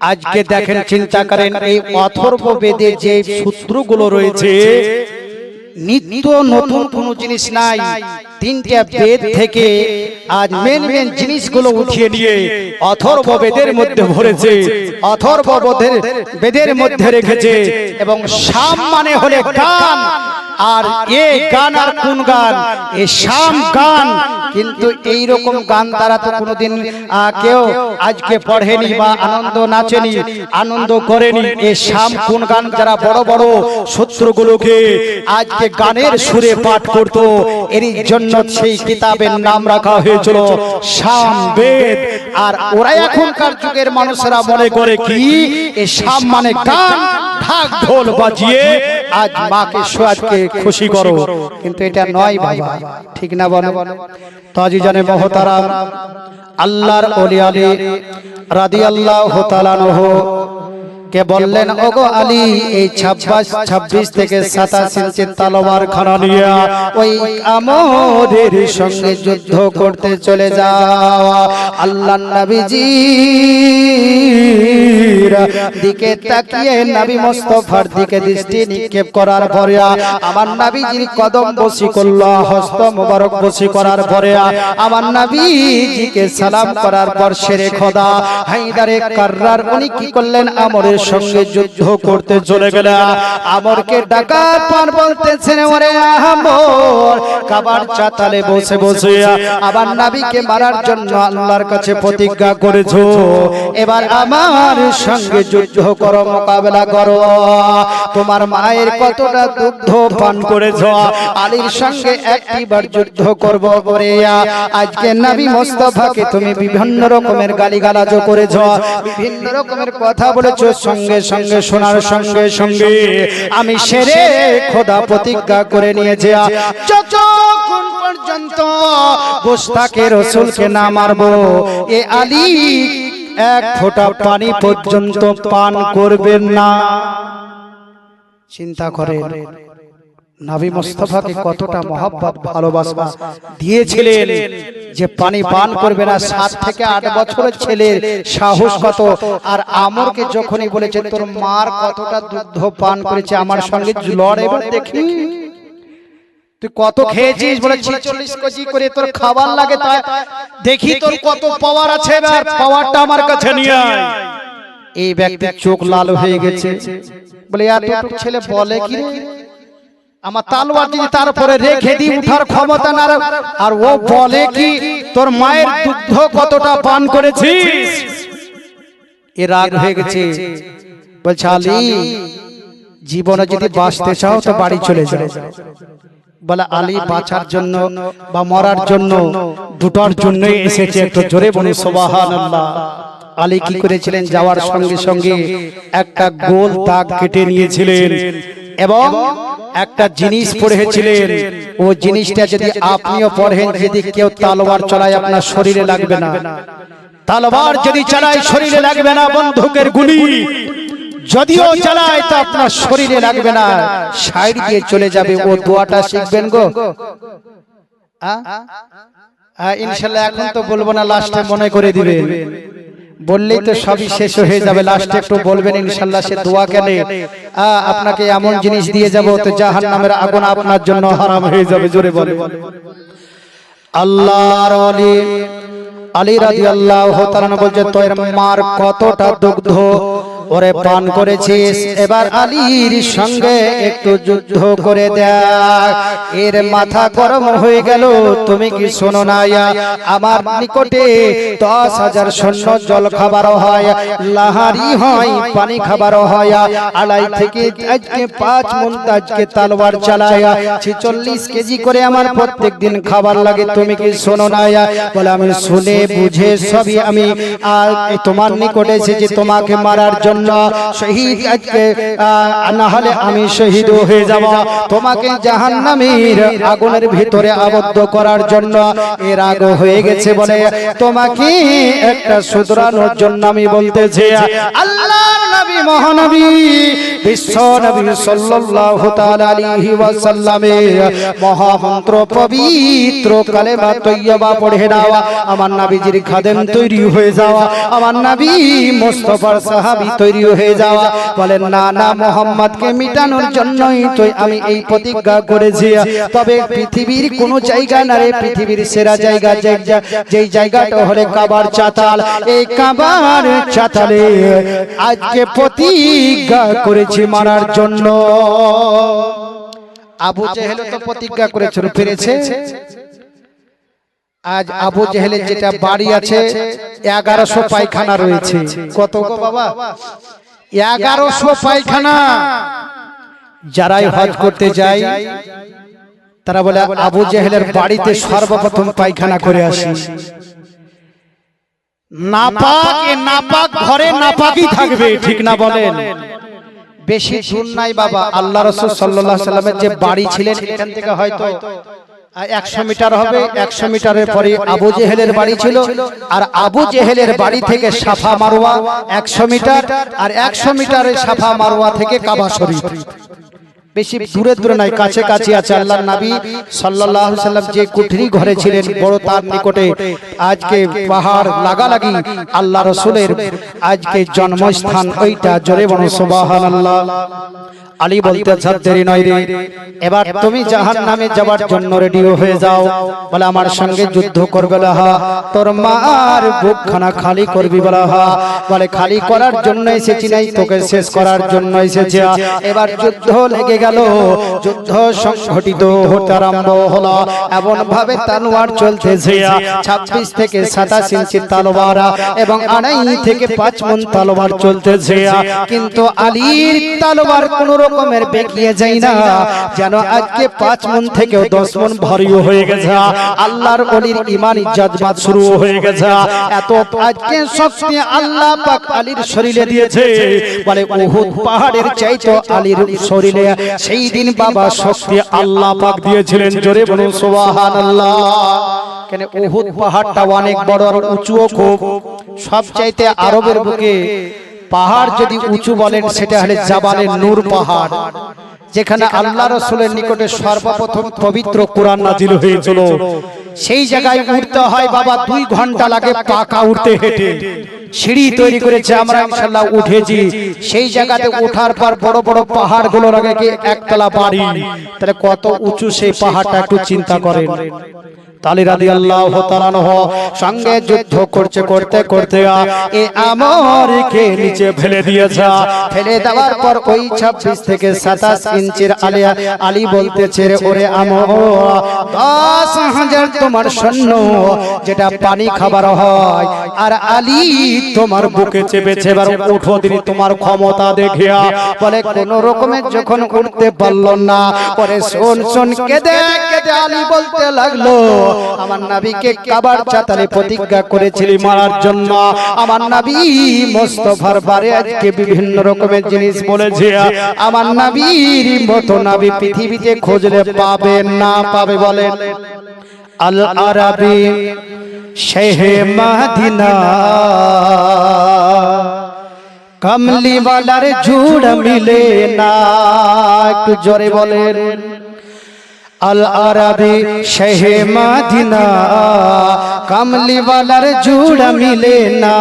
Speaker 1: আজকে দেখেন চিন্তা করেন এই অথর্ব বেদে যে সূত্রগুলো রয়েছে নিত্য নতুন কোনো জিনিস নাই তিনটা বেদ থেকে আজ মেন জিনিসগুলো উঠিয়ে নিয়ে অথর্ব বেদের মধ্যে ভরেছে অথর্ব বেদের মধ্যে রেখেছে এবং শাম মানে হলে গান আর এ গান আর কোন গান এ শাম গান কিন্তু এই রকম গান তারা তো কোনোদিন কেউ আজকে পড়েনি বা আনন্দ নাচেনি আনন্দ করেনি এ শাম কোন গান যারা বড় বড় সূত্রগুলোকে আজকে গানের সুরে পাঠ করত এর জন্য সেই কিতাবের নাম রাখা হয়েছিল শাম বেদ। আর ওরা এখনকার যুগের মানুষেরা মনে করে কি এ শাম মানে গান ঢাক ঢোল বাজিয়ে আজ মাকে সোয়াদকে খুশি করো কিন্তু এটা নয় বাবা ঠিক না বলে তো আজিজানে মহতারাম আল্লাহর ওলি আলী রাদিয়াল্লাহু তাআলা আনহু কে বললেন ওগো আলী এই 26 থেকে 27 ইঞ্চি তলোয়ার খানা নিয়ে ওই আমরের সঙ্গে যুদ্ধ করতে চলে যাও। আল্লাহর নবীজি দিকে তাকিয়ে নবী মুস্তাফার দিকে দৃষ্টি নিক্ষেপ করার পরে আমার নবীজির কদম বসি করলো হস্ত মোবারক বসি করার পরে আমার নবীজিকে সালাম করার পর শেরে খোদা হায়দারে কাররার উনি কি করলেন আমরের সঙ্গে যুদ্ধ করতে চলে গেলেন। আমরকে ডাকার পর বলতেছেন ওরে আমর কাবার চাতালে বসে বসে আবার নবীকে মারার জন্য আল্লাহর কাছে প্রতিজ্ঞা করেছো এবার আমার সঙ্গে যুদ্ধ করো মোকাবেলা করো তোমার মায়ের কতটা দুগ্ধ পান করেছো আলীর সঙ্গে একবার যুদ্ধ করব করে আজকে নবী মুস্তাফাকে তুমি বিভিন্ন রকমের গালিগালাজ করেছো বিভিন্ন রকমের কথা বলেছো সঙ্গে সঙ্গে শোনার সঙ্গে সঙ্গে আমি শেরে খোদা প্রতিজ্ঞা করে নিয়েছি যতক্ষণ পর্যন্ত গোস্তাকে রাসূলকে না মারবো এ আলী এক ফোঁটা পানি পর্যন্ত পান করবেন না। চিন্তা করেন নবী মুস্তাফাকে কতটা মহব্বত ভালোবাসা দিয়েছিলেন যে পানি পান করবে না 7 থেকে 8 বছরের ছেলের সাহস কত। আর আমরকে যখনই বলেছে তোর মার কতটা দুগ্ধ পান করেছে আমার সঙ্গে লড় এবার দেখি তুই কত খেয়েছিস বলে 46 কেজি করে তোর খাবার লাগে তাই দেখি তোর কত পাওয়ার আছে এবার পাওয়ারটা আমার কাছে নিয়ে আয়। এই ব্যক্তি চোখ লাল হয়ে গেছে বলে এতটুকু ছেলে বলে কি রে আমার তলোয়ার যদি তার উপরে রেখে দি উঠার ক্ষমতা না আর ও বলে কি তোর মায়ের দুগ্ধ কতটা পান করেছিস। এ রাগ হয়ে গেছে বলছে আলী জীবনে যদি বাঁচতে চাও তো বাড়ি চলে যাও। বলে আলী বাঁচার জন্য বা মরার জন্য দুটোর জন্যই এসেছে একটু জোরে বলুন সুবহানাল্লাহ। আলী কি করেছিলেন যাওয়ার সঙ্গে সঙ্গে একটা গোল দাগ কেটে নিয়েছিলেন এবং একটা জিনিস পড়েছিলেন ও জিনিসটা যদি আপনিও পড়েন যদি কেউ তলোয়ার চালায় আপনার শরীরে লাগবে না তলোয়ার যদি চালায় শরীরে লাগবে না বন্দুকের গুলি যদিও চালায় তো আপনার শরীরে লাগবে না সাইড দিয়ে চলে যাবে। ও দোয়াটা শিখবেন গো ইনশাআল্লাহ এখন তো বলবো না লাস্টে মনে করে দিবেন বললেই তো সবই শেষ হয়ে যাবে লাস্টে একটু বলবেন ইনশাআল্লাহ সে দোয়া কেনে আপনাকে এমন জিনিস দিয়ে যাব তো জাহান্নামের আগুন আপনার জন্য হারাম হয়ে যাবে জোরে বলে আল্লাহর ওলি আলী রাদিয়াল্লাহু তাআলা বলছে তোর মার কতটা দুগ্ধ ওরে পান করেছিস, এবার আলীর সঙ্গে একটু যুদ্ধ করে দেখ। এর মাথা গরম হয়ে গেল, তুমি কি শোনো না, আমার নিকটে 10,000 সৈন্য জল খাবারও হয়, লাহারি হয়, পানি খাবারও হয়, আড়াই থেকে আজকে 5 মণ আজকে তলোয়ার চালায়, 46 কেজি করে আমার প্রত্যেক দিন খাবার লাগে, তুমি কি শোনো না? বলে আমি শুনে বুঝে সবই আমি তোমার নিকটে এসেছি তোমাকে মারার জন্য, শহীদ আজকে না হলে আমি শহীদ হয়ে যাব, তোমাকে জাহান্নামের আগুনের ভিতরে আবদ্ধ করার জন্য। এর আগে হয়ে গেছে বলে তোমাকে একটা শুধরানোর জন্য আমি বলতেছি, আল্লাহর নবী মহানবী বিশ্ব নবী সাল্লাল্লাহু তাআলা আলাইহি ওয়াসাল্লামের মহামন্ত্র পবিত্র কালেমা তৈয়বা পড়ে দাও, আমার নবীজির খাদেম তৈরি হয়ে যাওয়া, আমার নবী মুস্তাফার সাহাবী তৈরি হয়ে যাওয়া। বলেন না না, মুহাম্মদকে মিটানোর জন্যই তো আমি এই প্রতিজ্ঞা করেছি। তবে পৃথিবীর কোন জায়গা না রে, পৃথিবীর সেরা জায়গা যেই জায়গাটা হলে কাবার চাতাল, এই কাবার চাতালে আজকে প্রতিজ্ঞা করেছি মারার জন্য। আবু জেহেল তো প্রতিজ্ঞা করেছিল, পেরেছে? আজ আবু জেহেলের যেটা বাড়ি আছে 1100 পায়খানা রয়েছে। কত গো বাবা? 1100 পায়খানা। যারাই হজ করতে যায় তারা বলে আবু জেহেলের বাড়িতে সর্বপ্রথম পায়খানা করে আসি। নাপাক, এ নাপাক ঘরে নাপাকই থাকবে, ঠিক না বলেন? বেশি দূর নাই বাবা, আল্লাহ রাসূল সাল্লাল্লাহু আলাইহি সাল্লামের যে বাড়ি ছিলেন এখান থেকে হয়তো 100 মিটার হবে, 100 মিটারের পরে আবু জেহেলের বাড়ি ছিল, আর আবু জেহেলের বাড়ি থেকে সাফা মারওয়া 100 মিটার, আর 100 মিটারের সাফা মারওয়া থেকে কাবা শরীফ। বেশি দূরে দূরে নাই, কাছে কাছে আছে। আল্লাহর নবী সাল্লাল্লাহু আলাইহি সাল্লাম যে কুঠরি ঘরে ছিলেন বড়, তার নিকটে আজকে পাহাড় লাগালাগি আল্লাহ রাসূলের আজকে জন্মস্থান, ওইটা জোরে বলো সুবহানাল্লাহ। আলী বলতে দেরি নয় রে, এবার তুমি জাহান্নামে যাবার জন্য রেডি হয়ে যাও। বলে আমার সঙ্গে যুদ্ধ করবে, তোর মার বুকখানা খালি করবি, বলা বলে খালি করার জন্য এসেছি নাই, তোকে শেষ করার জন্য এসেছি। এবার যুদ্ধ লেগে গেল, যুদ্ধ সংঘটিত হতে আরম্ভ হলো, এমন ভাবে তলোয়ার চলতেছে 26 থেকে 27 ইঞ্চি তলোয়ার এবং 2.5 থেকে 5 মণ তলোয়ার চলতেছে, কিন্তু আলীর তলোয়ার কোন রকমের বেঁকিয়ে যায় না, যেন আজকে 5 মণ থেকে 10 মণ ভারী হয়ে গেছে। আল্লাহর ওলির ঈমানি জজবাত শুরু হয়ে গেছে, এত আজকে শক্তি আল্লাহ পাক আলীর শরীরে দিয়েছে। বলে উহুদ পাহাড়ের চাইতে আলীর শরীরে সেই দিন বাবা শক্তি আল্লাহ পাক দিয়েছিলেন, জোরে বলুন সুবহানাল্লাহ। কেন উহুদ পাহাড়টা অনেক বড় আর উঁচুও খুব, সবচাইতে আরবের বুকে পাহাড় যদি উঁচু বলেন সেটা হলে জাবালে নূর পাহাড়, যেখানে আল্লাহ রাসূলের নিকটে সর্বপ্রথম পবিত্র কোরআন নাজিল হয়েছিল। সেই জায়গায় উঠতে হয় বাবা 2 ঘন্টা লাগে, পাকা উঠতে হেঁটে। সিঁড়ি তৈরি করেছে, আমরা ইনশাআল্লাহ উঠেছি। সেই জায়গাতে ওঠার পর বড় বড় পাহাড়গুলোর আগে কি একতলা বাড়ি, তাহলে কত উঁচু সেই পাহাড়টা একটু চিন্তা করেন। আলী রাদিয়াল্লাহু তাআলা আনহু সঙ্গে যুদ্ধ করতে করতে এ আমরকে নিচে ফেলে দিয়েছে। ফেলে দেওয়ার পর ওই 26 থেকে 27 ইঞ্চির আলী বলতেছে, ওরে আমর 10,000 তোমার সৈন্য যেটা পানি খাবার হয়, আর আলী তোমার বুকে চেপেছে, এবার উঠো দিন তোমার ক্ষমতা দেখিয়া। বলে কোন রকমে যখন উঠতে পারল না, পরে শোন কেঁদে কেঁদে আলী বলতে লাগলো, আমার নবীকে কাবার চাতালে প্রতিজ্ঞা করেছিলি মারার জন্য, আমার নবী মুস্তাফার বারে আজকে বিভিন্ন রকমের জিনিস বলেছে, আমার নবীর মতো নবী পৃথিবীতে খুঁজলে পাবে না পাবে। বলেন আল আরাবী শাহে মদিনা কমলি ওয়ালার ঝুড় মিলে না, একটু জোরে বলেন আল আরাবি শাহে মদিনা কামলি ওয়ালার জুড়া মিলে না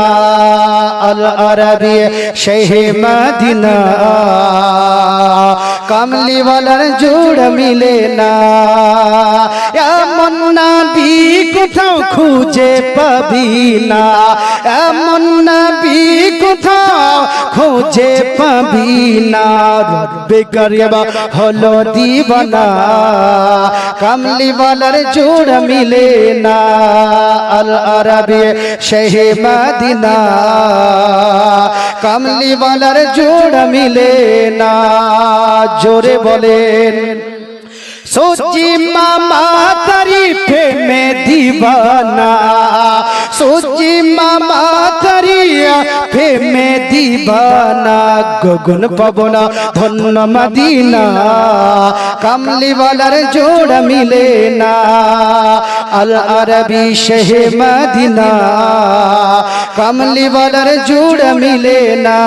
Speaker 1: আল আরাবি শাহে মদিনা কামলি ওয়ালার জুড়া মিলে না এমন নবী কোথাও খুঁজে পাবি না এমন নবী কোথাও খুঁজে পাবি না রব্বে কারিম হলো দিবানা কামলি ওয়ালার জোড়া মিলে না আল আরাবি শাহে মদিনা কামলি ওয়ালার জোড়া মিলে না জোরে বলেন सोची मामा तारीफे में दीवाना सोची मामा तारीफे में दीवाना गगन पवना धन मदीना कमली वालार जोड़ा मिले ना अल अरबी शहे मदीना कमली वालार जोड़ा मिले ना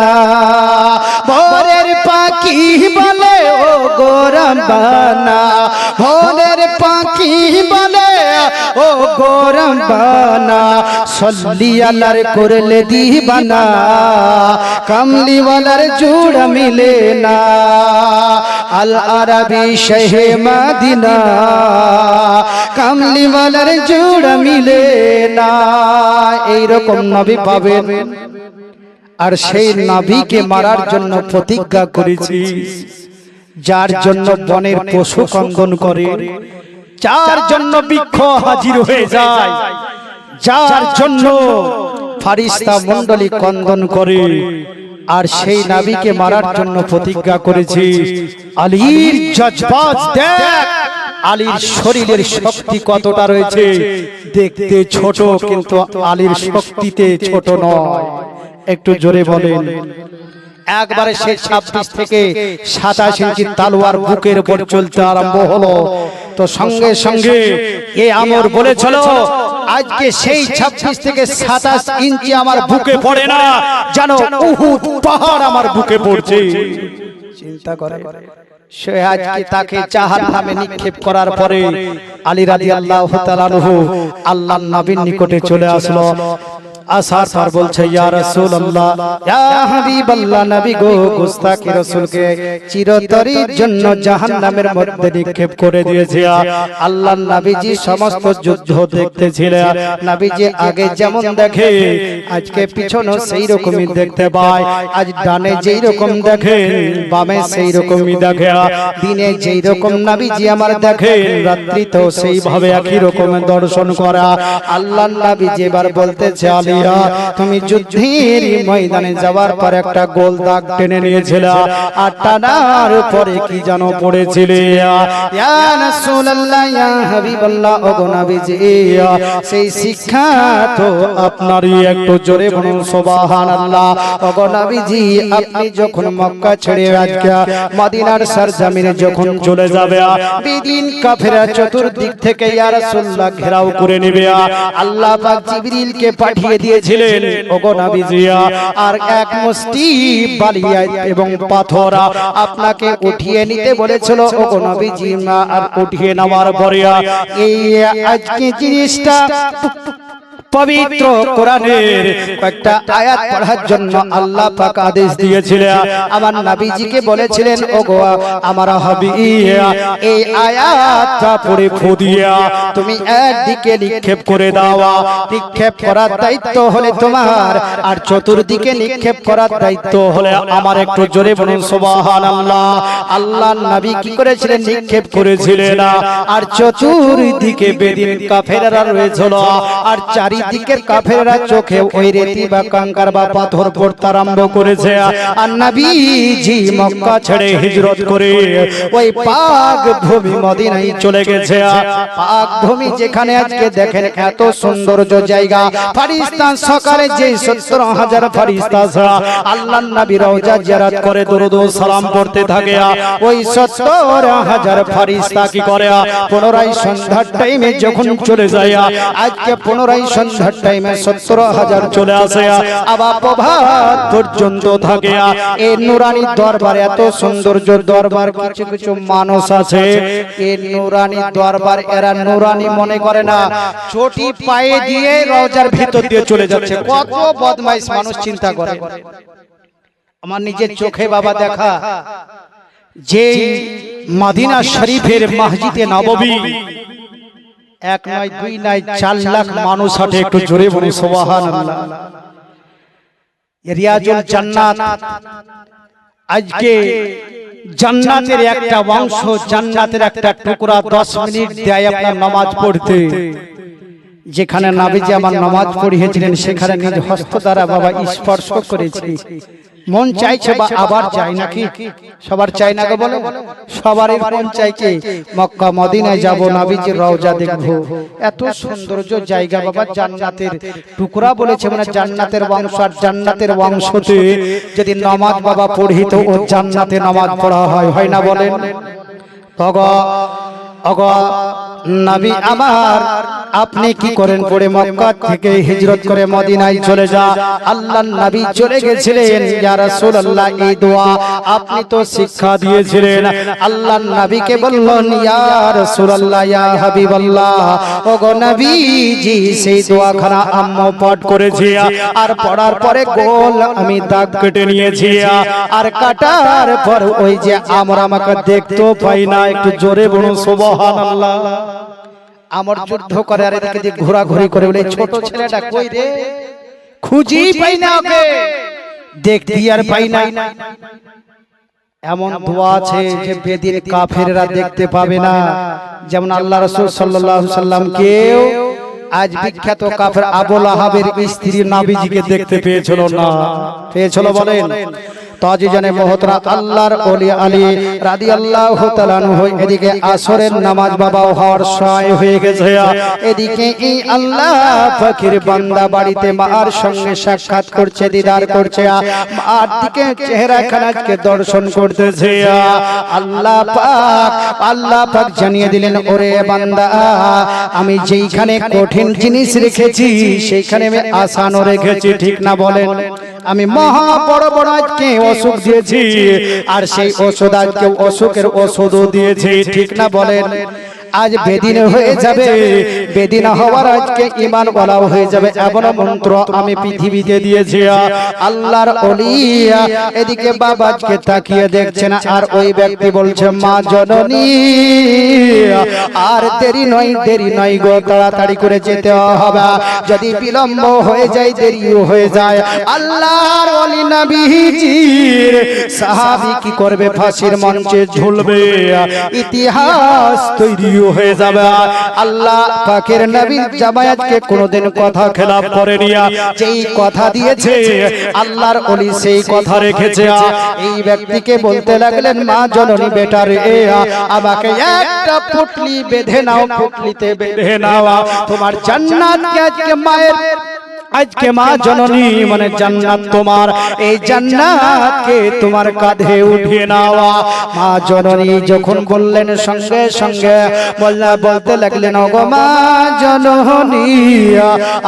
Speaker 1: भोरेर पाखी बोले ओ गोरम बाना भोरेर पाखी बोले ओ गोरम बाना सल्ली अल्लाहर करले दीवाना कमली वालार जोड़ा मिले ना अल अरबी शहे मदीना कमली वालार जोड़ा मिले ना এই রকম নবী পাবেন আর সেই নবীকে মারার জন্য প্রতিজ্ঞা করেছি যার জন্য বনের পশু কন্দন করে যার জন্য বৃক্ষ হাজির হয়ে যায় যার জন্য ফেরেশতা মণ্ডলী কন্দন করে আর সেই নবীকে মারার জন্য প্রতিজ্ঞা করেছি আলীর জজবাত দেখ আলীর শরীরের শক্তি কতটা রয়েছে দেখতে ছোট কিন্তু আলীর শক্তিতে ছোট নয় একটু জোরে বলেন একবারে সে 26 থেকে 27 ইঞ্চি তলোয়ার বুকের উপর চলতে আরম্ভ হলো তো সঙ্গে সঙ্গে এই আমর বলেছিল আজকে সেই 26 থেকে 27 ইঞ্চি আমার বুকে পড়ে না জানো উহুদ পাহাড় আমার বুকে পড়ছে চিন্তা করে সে আজকে তাকে জাহান্নামে নিক্ষেপ করার পরে আলী রাদিয়াল্লাহু তাআলা আনহু আল্লাহর নবীর নিকটে চলে আসলো আসার পর বলছে ইয়া রাসূলুল্লাহ ইয়া হাবিবাল্লাহ নবী গো গুস্তাখি রাসূলকে চিরতরের জন্য জাহান্নামের মধ্যে নিক্ষেপ করে দিয়েছে আল্লাহর নবীজি সমস্ত যুদ্ধ দেখতেছিলেন নবীজি আগে যেমন দেখে আজকে পিছনেও সেই রকমই দেখতে পায় আজ ডানে যেই রকম দেখে বামে সেই রকমই দেখে দিনে যেই রকম নবীজি আমার দেখে রাত্রিতেও সেইভাবে একই রকম দর্শন করা আল্লাহর নবীজি এবার বলতেছে আলী তুমি যুদ্ধের ময়দানে যাওয়ার পর একটা গোল দাগ টেনে নিয়েছিলে আর টানার পরে কি জানো পড়েছিলে ইয়া রাসূলুল্লাহ ইয়া হাবিবাল্লাহ ওগো নবীজি সেই শিক্ষা তো আপনারই একটু জোরে বলুন সুবহানাল্লাহ ওগো নবীজি আপনি যখন মক্কা ছেড়ে আজকে মদিনার সরজমিনে যখন চলে যাবে বেদিন কাফেররা চতুর্দিক থেকে ইয়া রাসূলুল্লাহ ঘেরাও করে নেবে আল্লাহ পাক জিবরিলকে পাঠিয়ে দিয়েছিলেন ওগো নবীজি আর এক মুষ্টি বালিয়া এবং পাথর আপনাকে উঠিয়ে নিতে বলেছিল ওগো নবীজি আর উঠিয়ে নেওয়ার পরে এই আজকে জিনিসটা পবিত্র কোরআনের একটা আয়াত পড়ার জন্য আল্লাহ পাক আদেশ দিয়েছিলেন আমার নবীজিকে বলেছিলেন ওগো আমার হাবিব এই আয়াতটা পড়ে ফুদিয়া তুমি একদিকে নিক্ষেপ করে দাও নিক্ষেপ করার দায়িত্ব হলে তোমার আর চতুর্দিকে নিক্ষেপ করার দায়িত্ব হলে আমার একটু জোরে বলুন সুবহানাল্লাহ আল্লাহর নবী কি করেছিলেন নিক্ষেপ করেছিলেন আর চতুর্দিকে বেদিন কাফেররা রয়েছিল আর চারি দিকের কাফেররা চোখে ওই রেতি বা কাঙ্কার বা পাথর পড়তে আরম্ভ করেছে আর নবীজি মক্কা ছেড়ে হিজরত করে ওই পাক ভূমি মদিনায় চলে গেছে পাক ভূমি যেখানে আজকে দেখেন এত সৌন্দর্য জায়গা ফেরেশতা সকালে যে 70000 ফেরেশতা আল্লাহর নবী রওজা জিয়ারত করে দরুদ ও সালাম পড়তে থাকে ওই 70000 ফেরেশতা কি করে পুনরায় সন্ধ্যার টাইমে যখন চলে যায় আজকে পুনরায় সন্ধ্যার টাইমে 70,000 চলে আসে আবার প্রভাত পর্যন্ত থাকে এই নুরানি দরবার এত সৌন্দর্য দরবার কিছু কিছু মানুষ আছে এই নুরানি দরবার এরা নুরানি মনে করে না চটি পায়ে দিয়ে রওজার ভিতর দিয়ে চলে যাচ্ছে কত বদমাইশ মানুষ চিন্তা করে আমার নিজের চোখে বাবা দেখা যে মদিনা শরীফের মসজিদে নববী এক নয় দুই নয় 4 লাখ মানুষ হাঁটে একটু জোরে বলি সুবহানাল্লাহ রিয়াজুল জান্নাত আজকে জান্নাতের একটা অংশ জান্নাতের একটা টুকরা 10 মিনিট দেয় আপনার নামাজ পড়তে যেখানে নবীজি আমার নামাজ পড়িয়েছিলেন সেখানে নিজ হস্ত দ্বারা বাবা স্পর্শ করেছি মন চাইছে বা আবার চাই নাকি সবার চাই না গো বলো সবারই মন চাইছে মক্কা মদিনায় যাব নবীজির রওজা দেখব এত সৌন্দর্য জায়গা বাবা জান্নাতের টুকরা বলেছে মানে জান্নাতের বংশ আর জান্নাতের বংশতে যদি নামাজ বাবা পড়ি তো ও জান্নাতে নামাজ পড়া হয় না বলেন ওগো নবী আমার আপনি কি করেন পড়ে মক্কা থেকে হিজরত করে মদিনায় চলে যা আল্লাহর নবী চলে গেছিলেন ইয়া রাসূলুল্লাহ এই দোয়া আপনি তো শিক্ষা দিয়েছিলেন আল্লাহর নবীকে বললেন ইয়া রাসূলুল্লাহ ইয়া হাবিবাল্লাহ ওগো নবীজি সেই দোয়াখানা আম্মু পাঠ করেছি আর পড়ার পরে গোল আমি দাগ কেটে নিয়েছি আর কাটার পর ওই যে আমরা আমাকে দেখতেও পাই না একটু জোরে বলুন সুবহানাল্লাহ আমার যুদ্ধ করে আর এদিকে যে ঘোরাঘুরি করে বলে ছোট ছেলেটা কই রে খুঁজি পাই না ওকে দেখতে আর পাই না এমন দোয়া আছে যে বেদিন কাফেররা দেখতে পাবে না যেমন আল্লাহ রাসূল সাল্লাল্লাহু আলাইহি সাল্লাম কেউ আজ বিখ্যাত কাফের আবু লাহাবের স্ত্রী নবীজিকে দেখতে পেয়েছিল না পেয়েছিল বলেন তাজিজানে মোহতরা আল্লাহর ওলি আলী রাদিয়াল্লাহু তাআলা আনহু এদিকে আসরের নামাজ বাবা হওয়ার সময় হয়ে গেছে এদিকে এই আল্লাহ পাকের বান্দা বাড়িতে মার সঙ্গে সাক্ষাৎ করছে দিদার করছে মার দিকে চেহারা খানাকে দর্শন করতেছে আল্লাহ পাক জানিয়ে দিলেন ওরে বান্দা আমি যেইখানে কঠিন জিনিস রেখেছি সেইখানে আমি আসানও রেখেছি ঠিক না বলেন আমি মহা বড় বড় আজকে অসুখ দিয়েছি আর সেই ওষুধ আজকে অসুখের ওষুধও দিয়েছি ঠিক না বলেন আজ বেদিন হয়ে যাবে বেদিন হওয়ার আজকে ঈমান ওয়ালা হয়ে যাবে এমন মন্ত্র আমি পৃথিবীতে দিয়েছি আল্লাহর ওলিয়া এদিকে বাবা আজকে তাকিয়ে দেখছেন আর ওই ব্যক্তি বলছে মা জননী আর দেরি নয় গো তাড়াতাড়ি করে যেতে হবে যদি বিলম্ব হয়ে যায় দেরিও হয়ে যায় আল্লাহর ওলি নবীজির সাহাবী কি করবে ফাঁসির মঞ্চে ঝুলবে ইতিহাস তৈরি হয়ে যাবে আল্লাহ পাকের নবী জামায়াতকে কোনদিন কথা খেলাফ করেনি যেই কথা দিয়েছে আল্লাহর ওলি সেই কথা রেখেছে এই ব্যক্তিকে বলতে লাগলেন মা জননী বেটা রে আমাকে একটা পুটলি বেঁধে নাও পুটলিতে বেঁধে নাও তোমার জান্নাতকে আজকে মায়ের আজকে মা জননী মানে জান্নাত তোমার এই জান্নাতকে তোমার কাঁধে উঠিয়ে নাও মা জননী যখন বললেন সঙ্গে সঙ্গে বলতে লাগলেন ওগো মা জননী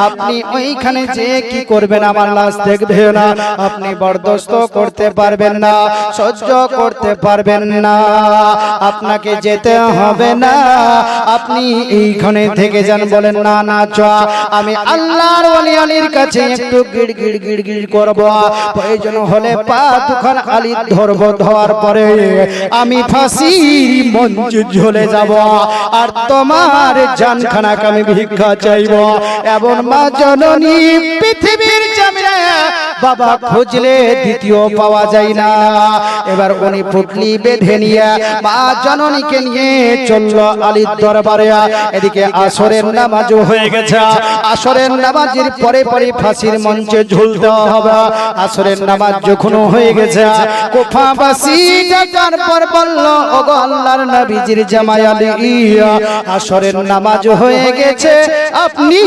Speaker 1: আপনি ওইখানে যে কি করবেন আমার লাশ দেখবে না আপনি বরদাস্ত করতে পারবেন না সহ্য করতে পারবেন না আপনাকে যেতে হবে না আপনি এইখানে থেকে যান বলেন না না চ আমি আল্লাহর ওলি আলীর কাছে একটু গিড় গিড় গিড় গিড় করব প্রয়োজন হলে পা দুখান আলী ধরব ধোয়ার পরে আমি ফাঁসির মঞ্চে ঝুলে যাব আর তোমার জানখানাকে আমি ভিক্ষা চাইব এমন মা জননী পৃথিবীর জমিনে বাবা খুঁজলে দ্বিতীয় পাওয়া যায় না এবার উনি পুটলি বেঁধে নিয়ে মা জননীকে নিয়ে চলল আলীর দরবারে এদিকে আসরের নামাজও হয়ে গেছে আসরের নামাজের পরে পরে ফাঁসির মঞ্চে ঝুলতে হবে আসরের নামাজ যখন হয়ে গেছে কুফাবাসী ডাকার পর বলল ওগো আল্লাহর নবীজির জামাই আলী আসরের নামাজ হয়ে গেছে আপনি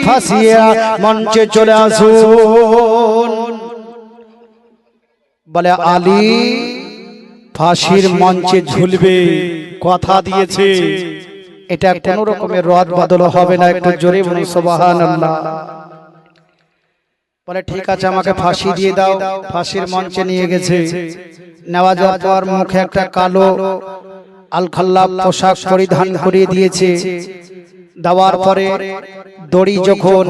Speaker 1: ফাঁসিয়া মঞ্চে চলে আসুন বলে আলী ফাঁসির মঞ্চে ঝুলবে কথা দিয়েছে এটা কোন রকমের রদ বদল হবে না। একটু জোরে বলুন সুবহানাল্লাহ। বলে ঠিক আছে আমাকে ফাঁসি দিয়ে দাও। ফাঁসির মঞ্চে নিয়ে গেছে। নেওয়া যাওয়ার পর মুখে একটা কালো আলখাল্লা পোশাক পরিধান করিয়ে দিয়েছে। দেওয়ার পরে দড়ি যখন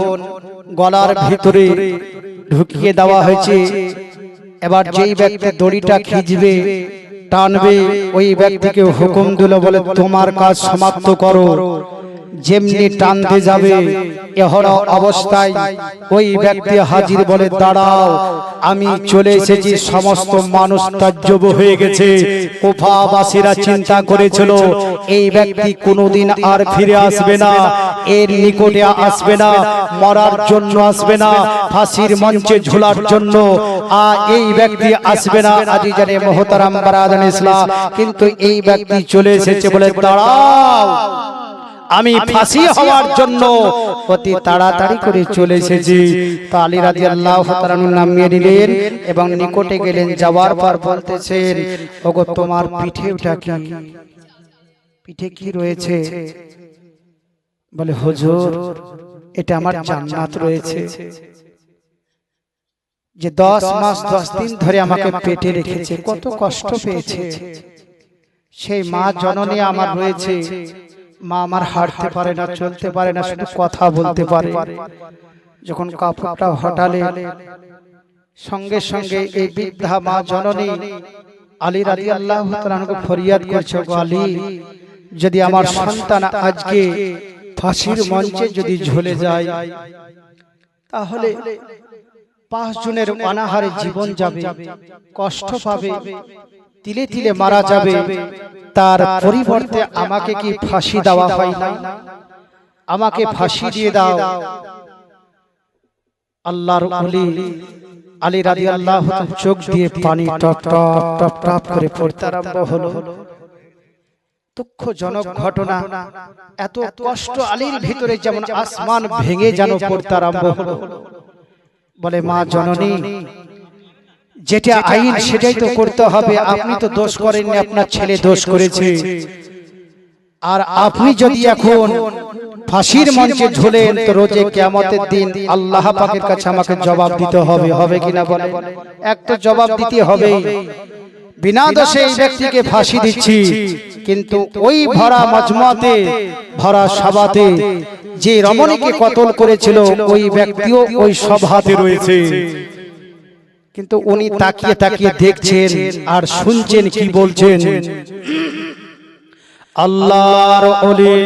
Speaker 1: গলার ভিতরে ঢুকিয়ে দেওয়া হয়েছে, এবার যেই ব্যক্তি দড়িটা খিঁচবে টানবে ওই ব্যক্তিকে হুকুম দিল, বলে তোমার কাজ সমাপ্ত করো। যেমনি টানতে যাবে এহরা অবস্থায় ওই ব্যক্তি হাজির, বলে দাঁড়াও আমি চলে এসেছি। সমস্ত মানুষ তাজ্জব হয়ে গেছে। কুফাবাসীরা চিন্তা করেছিল এই ব্যক্তি কোনোদিন আর ফিরে আসবে না, এর নিকটে আসবে না, মরার জন্য আসবে না, ফাঁসির মঞ্চে ঝোলার জন্য এই ব্যক্তি আসবে না। আজিজানে মুহতারাম বারাদান ইসলাম, কিন্তু এই ব্যক্তি চলে এসেছে, বলে দাঁড়াও আমি ফাঁসি হওয়ার জন্য অতি তাড়াতাড়ি করে চলে এসেছি। তো আলী রাদিয়াল্লাহু তাআলা নামিয়ে নিলেন এবং নিকটে গেলেন। যাওয়ার পর বলতেছেন, ওগো তোমার পিঠে ওটা কি? পিঠে কি রয়েছে? বলে হুজুর এটা আমার জান্নাত রয়েছে, যে 10 মাস 10 দিন ধরে আমাকে পেটে রেখেছে, কত কষ্ট পেয়েছে সেই মা জননী আমার রয়েছে। মা আমার হাঁটতে পারে না, চলতে পারে না, শুধু কথা বলতে পারে। যখন কাপড়টা হটালে সঙ্গে সঙ্গে এই বৃদ্ধা মা জননী আলী রাদিয়াল্লাহু তাআলা আনহু ফরিয়াদ করছে, গো আলী যদি আমার সন্তান আজকে ফাঁসির মঞ্চে যদি ঝুলে যায় তাহলে 5 জনের অনাহারে জীবন যাবে, কষ্ট পাবে, তিলে তিলে মারা যাবে। তার পরিবর্তে আমাকে কি ফাঁসি দেওয়া হয় না? আমাকে ফাঁসি দিয়ে দাও। আল্লাহর ওলি আলী রাদিয়াল্লাহু তাআলা চোখ দিয়ে পানি টপ টপ টপ টপ করে পড়তে আরম্ভ হলো। দুঃখজনক ঘটনা, এত কষ্ট আলীর ভিতরে যেমন আসমান ভেঙে যেন পড়তে আরম্ভ হলো। বলে মা জননী যেটা আইন সেটাই তো করতে হবে। আপনি তো দোষ করেননি, আপনার ছেলে দোষ করেছে। আর আপনি যদি এখন ফাঁসির মঞ্চে ঝুলেন তো রোজে কিয়ামতের দিন আল্লাহ পাকের কাছে আমাকে জবাব দিতে হবে, হবে কিনা বলে? এক তো জবাব দিতে হবে। বিনা দোষে এই ব্যক্তিকে ফাঁসি দিচ্ছি, কিন্তু ওই ভরা মজমাতে ভরা সভাতে যে রমণীকে কতল করেছিল ওই ব্যক্তিও ওই সভাতে রয়েছে। কিন্তু উনি তাকিয়ে তাকিয়ে দেখছেন আর শুনছেন কি বলছেন। আল্লাহর ওলি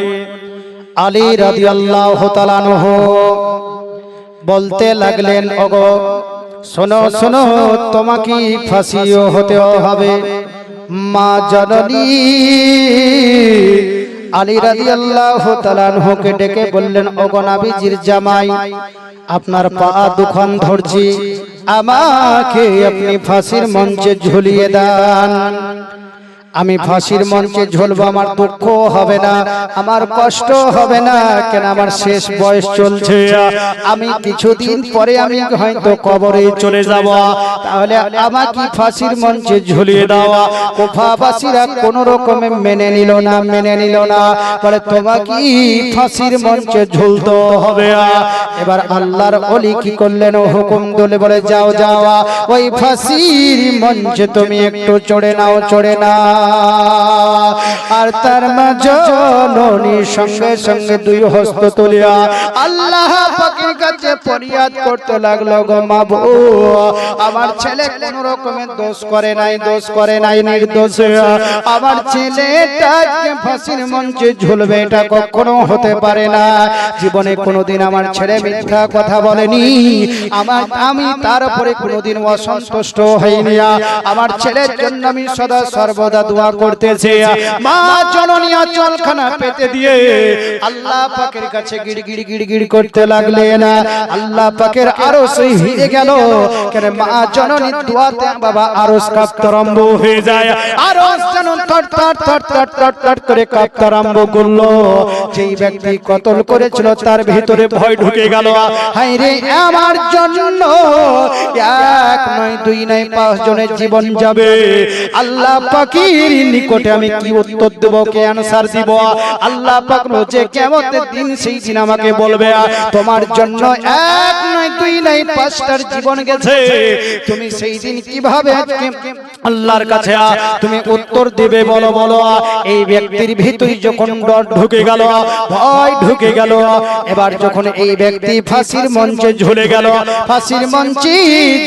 Speaker 1: আলী রাদিয়াল্লাহু তাআলা আনহু বলতে লাগলেন, ওগো শোনো শোনো, তোমাকে ফাঁসিও হতে হবে। মা জননী আলী রাদিয়াল্লাহু তাআলা আনহুকে ডেকে বললেন, ওগো নবীজির জামাই আপনার পা দুখান ধরছি, আমাকে আপনি ফাঁসির মঞ্চে ঝুলিয়ে দেন। আমি ফাঁসির মঞ্চে ঝুলবো, আমার দুঃখ হবে না, আমার কষ্ট হবে না। কেন আমার শেষ বয়স চলছে, আমি কিছুদিন পরে আমি হয়তো কবরে চলে যাব। তাহলে আমাকে ফাঁসির মঞ্চে ঝুলিয়ে দেওয়া। কুফাবাসীরা কোন রকমে মেনে নিল না, মেনে নিল না। বলে তোমাকে ফাঁসির মঞ্চে ঝুলতে হবে। এবার আল্লাহর ওলি কি করলেন, হুকুম দিলে, বলে যাও যাও ওই ফাঁসির মঞ্চে তুমি একটু চড়ে নাও, চড়ে নাও। আর তার মা জননী সঙ্গে সঙ্গে 2 হস্ত তুলিয়া আল্লাহ পাকের কাছে ফরিয়াদ করতে লাগলো, গো মাবুদ আমার ছেলে কোন রকমের দোষ করে নাই, দোষ করে নাই, নির্দোষ। আমার ছেলেটাকে ফাঁসির মঞ্চে ঝুলবে এটা কখনো হতে পারে না। জীবনে কোনোদিন আমার ছেলে মিথ্যা কথা বলেনি, আমি তার উপরে কোনোদিন অসন্তুষ্ট হইনি। আমার ছেলের জন্য আমি সদা সর্বদা দোয়া করতেছি। মা জননী আঁচলখানা পেতে দিয়ে আল্লাহ পাকের কাছে গিড়গিড় গিড়গিড় করতে লাগলেন। আল্লাহ পাকের আরশ হিলে গেল। কেন মা জননী দোয়াতে বাবা আরশ কাঁপতে আরম্ভ হয়ে যায়। আরশ যেন থরথর থরথর থরথর করে কাঁপতে আরম্ভ করলো। যেই ব্যক্তি কতল করেছিল তার ভিতরে ভয় ঢুকে গেল। হায় রে, আমার জন্য 1 নয় 2 নয় 5 জনের জীবন যাবে। আল্লাহ পাকি ফাঁসির নিকটে আমি কি উত্তর দেব, কে আনসার দিব? আল্লাহ পাক রোজে কিয়ামতের দিন সেই দিন আমাকে বলবে তোমার জন্য এক নয় দুই নয় পাঁচটার জীবন গেছে, তুমি সেই দিন কিভাবে আজকে আল্লাহর কাছে তুমি উত্তর দেবে বলো বলো। এই ব্যক্তির ভিতরে যখন ডর ঢুকে গেল, ভয় ঢুকে গেল, এবার যখন এই ব্যক্তি ফাঁসির মঞ্চে ঝুলে গেল, ফাঁসির মঞ্চে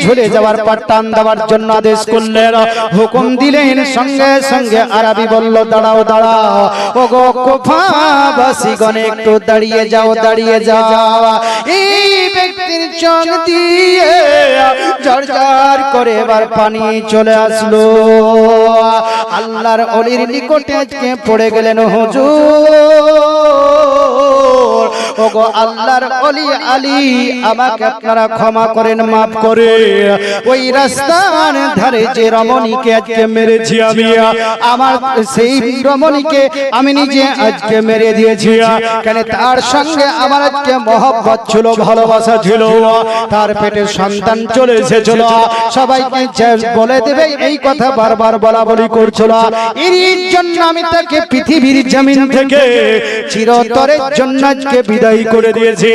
Speaker 1: ঝুলে যাওয়ার পর টান দেওয়ার জন্য আদেশ করলেন, হুকুম দিলেন, সঙ্গে সঙ্গে আরবি বলল দাঁড়াও দাঁড়াও, ওগো কুফাবাসীগণ একটু দাঁড়িয়ে যাও দাঁড়িয়ে যাও। এই ব্যক্তির চোখ দিয়ে ঝরঝর করে এবার পানি চলে আসলো। আল্লাহর ওলির নিকটে আজকে পড়ে গেলেন, হুজুর ওগো আল্লাহর ওলি আলী, আমাকে আপনারা ক্ষমা করেন, মাফ করে। ওই রাস্তার ধারে যে রমণীকে আজকে মেরেছি আমি, আমার সেই রমণীকে আমি নিজে আজকে মেরে দিয়েছি, কেন তার সঙ্গে আমার আজকে মহব্বত ছিল, ভালোবাসা ছিল, তার পেটে সন্তান চলে এসেছিল, সবাইকে বলে দেবে এই কথা বারবার বলা বলি করছিল। এর জন্য আমি তাকে পৃথিবীর জমিন থেকে চিরতরের জন্য আজকে বিদায় করে দিয়েছি,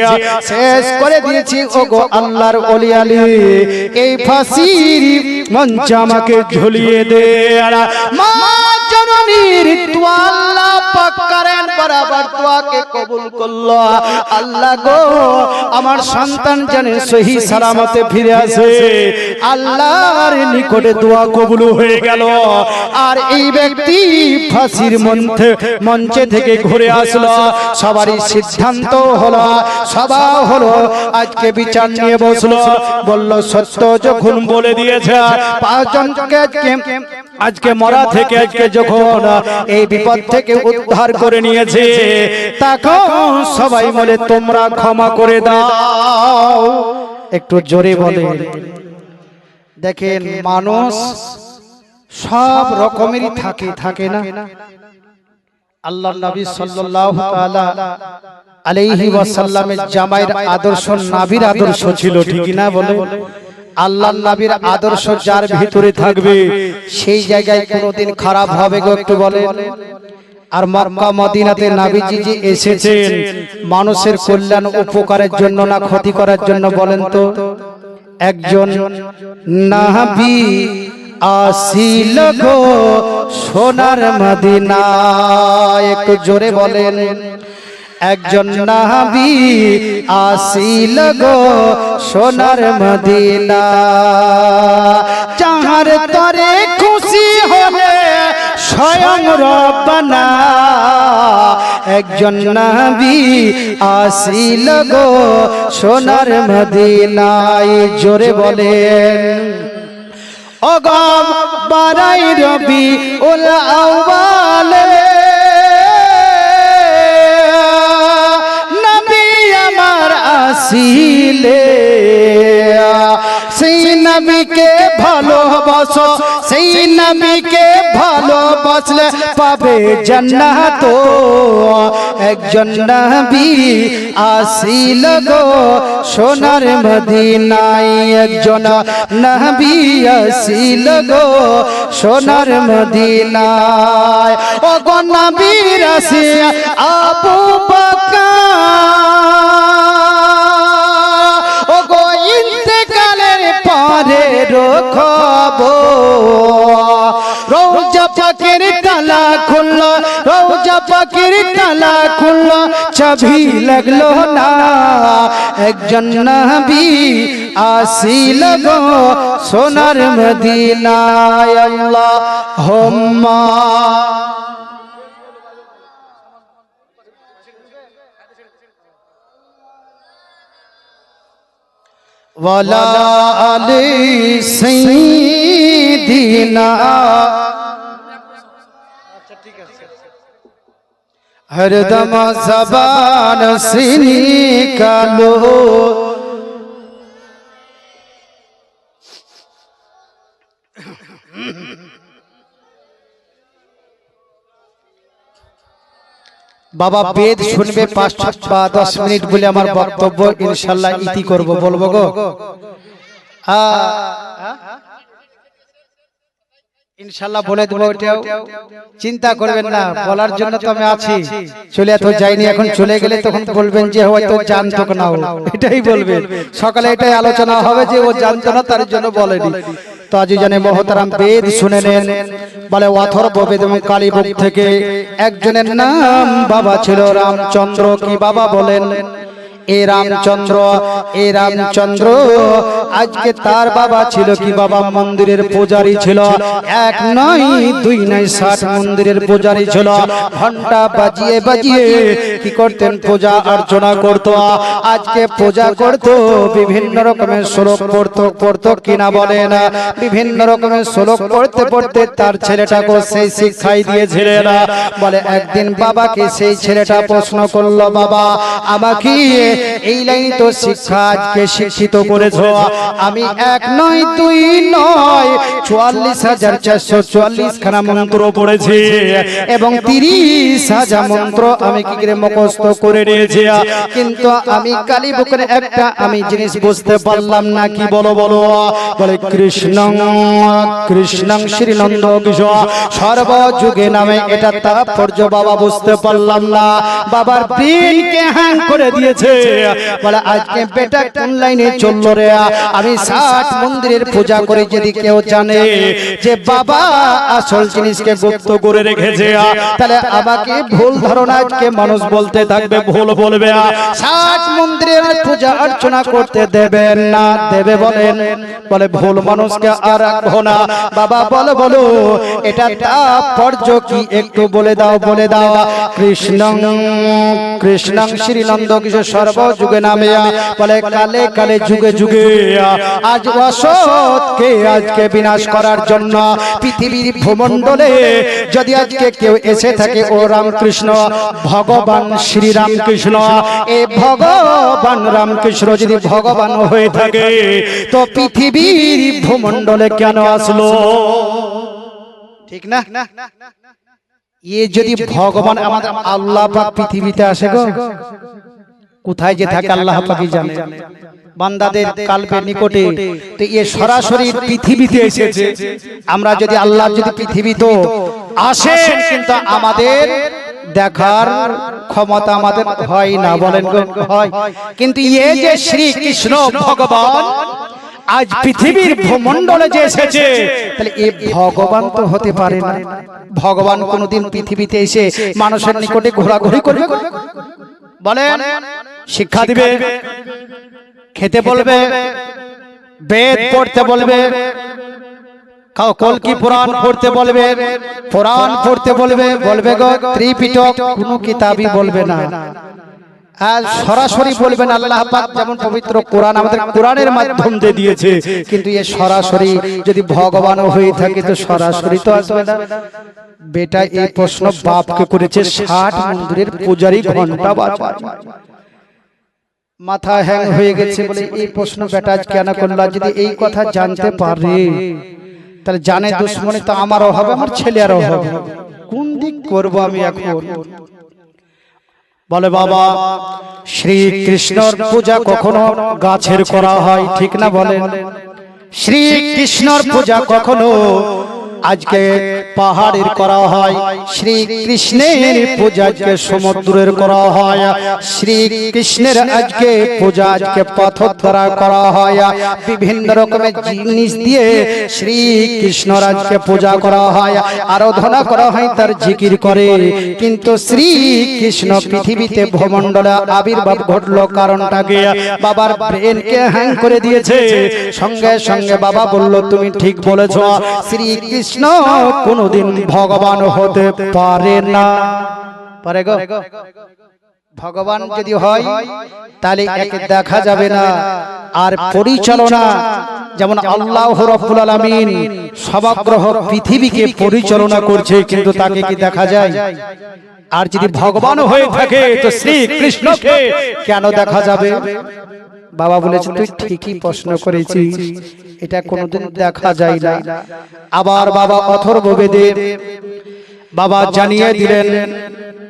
Speaker 1: শেষ করে দিয়েছি। ওগো আল্লাহর ওলি আলী, এই ফাঁসির মঞ্চে আমাকে ঝুলিয়ে দে। মা জননীর দোয়া আল্লাহ পাক করেন, বরাবর দোয়াকে কবুল করলো। আল্লাহ গো আমার সন্তান যেন সহি সালামতে ফিরে আসে, আল্লাহর নিকটে দোয়া কবুল হয়ে গেল। আর এই ব্যক্তি ফাঁসির মঞ্চে থেকে ঘুরে আসলো। সবারই সিদ্ধান্ত হলো, সভা হলো, আজকে বিচার নিয়ে বসলো। বলল সত্য যখন বলে দিয়েছে, পাঁচজনকে আজকে মরা থেকে আজকে যখন এই বিপদ থেকে উদ্ধার করে নিয়েছে, তখন সবাই বলে তোমরা ক্ষমা করে দাও। একটু জোরে বলে। দেখেন মানুষ সব রকমেরই থাকে না। আল্লাহর নবী সাল্লাল্লাহু তাআলা আলাইহি ওয়াসাল্লামের জামাইয়ের আদর্শ নবীর আদর্শ ছিল, ঠিক না বলে? আল্লাহর নবীর আদর্শ যার ভিতরে থাকবে সেই জায়গায় কোনোদিন খারাপ হবে গো, একটু বলে। আর মক্কা মদিনাতে নবীজি যে এসেছেন মানুষের কল্যাণ উপকারের জন্য না ক্ষতি করার জন্য, বলেন তো? একজন নবী আসিল গো সোনার মদিনা, একটু জোরে বলেন। একজন নবী আসিল গো সোনার মদিনা, যাহার তরে খুশি হবে স্বয়ং রব্বানা। একজন নবী আসিল গো সোনার মদিনায়, জোরে বলেন। ওগো বারাই রবি উল আউয়াল, নবী আমার আসিলে, সেই নবীকে ভালোবাসো, সেই নবীকে ভালোবাসলে পাবে জান্নাত। একজন নবী আসিল গো সোনার মদিনায়, একজন নবী আসিল গো সোনার মদিনায়। ও গো নবীর আসে আবু বকর, ও গো ইন্তেকালের পরে রখবো। রওজা পাকের তালা খুললো, রওজা পাকের তালা খুললো, চাবি লাগলো না। একজন নবী আসিল গো সোনার মদিনায়। আল্লাহুম্মা ওয়ালা আলি সাইয়্যিদিনা। হরদম জবান সে নিকালো, বাবা বেদ শুনবে 5 বা 10 মিনিট বলে আমার বক্তব্য ইনশাআল্লাহ ইতি করব, বলবো গো। ইনশাআল্লাহ বলে দেবো, ওটাও চিন্তা করবেন না, বলার জন্য তো আমি আছি। চলে তো যাইনি, এখন চলে গেলে তখন বলবেন যে হয়তো জানতো না, এটাই বলবেন। সকালে এটাই আলোচনা হবে যে ও জানতো না তার জন্য বলেনি। তো আজ জানে মহতারাম বেদ শুনে নেন। বলে অথর্ব বেদ এবং কালীবুক থেকে একজনের নাম বাবা ছিল রামচন্দ্র। কি বাবা বলেন? এ রামচন্দ্র আজকে তার বাবা ছিল কি বাবা? মন্দিরের পূজারী ছিল। এক নয় দুই নয় 60 মন্দিরের পূজারী ছিল। ঘন্টা বাজিয়ে বাজিয়ে কি করতেন? পূজা অর্চনা করতো। আজকে পূজা করতো, বিভিন্ন রকমের শ্লোক পড়তো কিনা বলেন? বিভিন্ন রকমের শ্লোক পড়তে পড়তে তার ছেলেটাকে সেই শিক্ষাই দিয়েছিলেন। বলে একদিন বাবাকে সেই ছেলেটা প্রশ্ন করলো, বাবা আমাকে এই লাইন তো শিক্ষা আজকে শিক্ষিত করেছ, আমি এক নয় দুই নয় 44,444 খানা মন্ত্র পড়েছি এবং 30,000 মন্ত্র আমি কি করে মুখস্থ করে নিয়েছি, কিন্তু আমি কালীবুকের একটা আমি জিনিস বুঝতে পারলাম না। কি বলো? বলে কৃষ্ণং শ্রীনন্দ কিশোর সর্বযুগে নামে এটা তাৎপর্য বাবা বুঝতে পারলাম না। বাবার ব্রেনকে হ্যাং করে দিয়েছে। বলে আজকে বেটা কোন লাইনে চললো রে? আমি 60 মন্দিরের পূজা করে যদি কেউ জানে যে বাবা আসল জিনিসকে গুপ্ত করে রেখেছে, তাহলে আমাকে ভুল ধারণা আজকে মানুষ বলতে থাকবে, ভুল বলবে। 60 মন্দিরের পূজা অর্চনা করতে দেবেন না, দেবে বলেন? বলে ভুল মানুষকে আর রাখবো না। বাবা বলো এটা তাৎপর্য কি একটু বলে দাও। কৃষ্ণং শ্রীনন্দ কিশোর সর্বযুগে নামে। বলে কালে কালে যুগে যুগে আজ অসৎকে আজকে বিনাশ করার জন্য পৃথিবীর ভূমণ্ডলে যদি আজকে কেউ এসে থাকে, ও রামকৃষ্ণ ভগবান শ্রী রামকৃষ্ণ, এই ভগবান রামকৃষ্ণ যদি ভগবান হয়ে থাকে তো পৃথিবীর ভূমণ্ডলে কেন আসলো? ঠিক না? এ যদি ভগবান আমাদের আল্লাহ পাক পৃথিবীতে আসে গো, কোথায় যে থাকে আল্লাহ পাকই জানে, বান্দাদের কালবের নিকটে। তো এ সরাসরি পৃথিবীতে এসেছে। আমরা যদি আল্লাহ যদি পৃথিবীতে আসেন, কিন্তু আমাদের দেখার ক্ষমতা আমাদের হয় না, বলেন গো? হয়। কিন্তু এ যে শ্রীকৃষ্ণ ভগবান আজ পৃথিবীর ভূমণ্ডলে যে এসেছে, তাহলে এ ভগবান তো হতে পারে না। ভগবান কোনদিন পৃথিবীতে এসে মানুষের নিকটে ঘোরাঘুরি করবে? বলেন? শিক্ষা দিবে, খেতে বলবে, বেদ পড়তে বলবে, কলকি পুরাণ পড়তে বলবে, পুরাণ পড়তে বলবে, বলবে গো ত্রিপিটক, কোনো কিতাবই বলবে না। আর সরাসরি বলবেন আল্লাহ পাক যেমন পবিত্র কোরআন আমাদের কোরআনের মাধ্যম দিয়ে দিয়েছে, কিন্তু এ সরাসরি যদি ভগবান হয়ে থাকে তো সরাসরি তো আসবে না। বেটা এই প্রশ্ন বাপকে করেছে 60 মন্দিরের পূজারী ঘন্টা বাজা, মাথা হ্যাং হয়ে গেছে। বলে এই প্রশ্ন বেটা আজ কেন করলো? যদি এই কথা জানতে পারে তাহলে জানে দুশ্মনী তো আমারও হবে, আমার ছেলেরও হবে, কোন দিক করবো আমি এখন? বলে বাবা শ্রীকৃষ্ণর পূজা কখনো গাছের করা হয়, ঠিক না বলেন? শ্রীকৃষ্ণর পূজা কখনো আজকে পাহাড়ের করা হয়, শ্রীকৃষ্ণের পূজা আজকে সমুদ্রের করা হয়, শ্রীকৃষ্ণের আজকে পূজা আজকে পাথর দ্বারা করা হয়, বিভিন্ন রকমের জিনিস দিয়ে শ্রীকৃষ্ণর আজকে পূজা করা হয়, আরাধনা করা হয়, তার জিকির করে। কিন্তু শ্রীকৃষ্ণ পৃথিবীতে ভূমণ্ডলে আবির্ভাব ঘটলো কারণটাকে বাবার ব্রেনকে হ্যাং করে দিয়েছে। সঙ্গে সঙ্গে বাবা বলল তুমি ঠিক বলেছো, শ্রীকৃষ্ণ কোনদিন ভগবান হতে পারে না। পারে গো? ভগবান যদি হয় তাহলে একে দেখা যাবে না। আর পরিচালনা যেমন আল্লাহ রাব্বুল আলামিন সমগ্র পৃথিবীকে পরিচালনা করছে, কিন্তু তাকে কি দেখা যায়? আর যদি ভগবান হয়ে থাকে তো শ্রীকৃষ্ণকে কেন দেখা যাবে? বাবা বলেছে তুই ঠিকই প্রশ্ন করেছিস, এটা কোনোদিন দেখা যায় না। আবার বাবা অথর্ববেদে বাবা জানিয়ে দিলেন।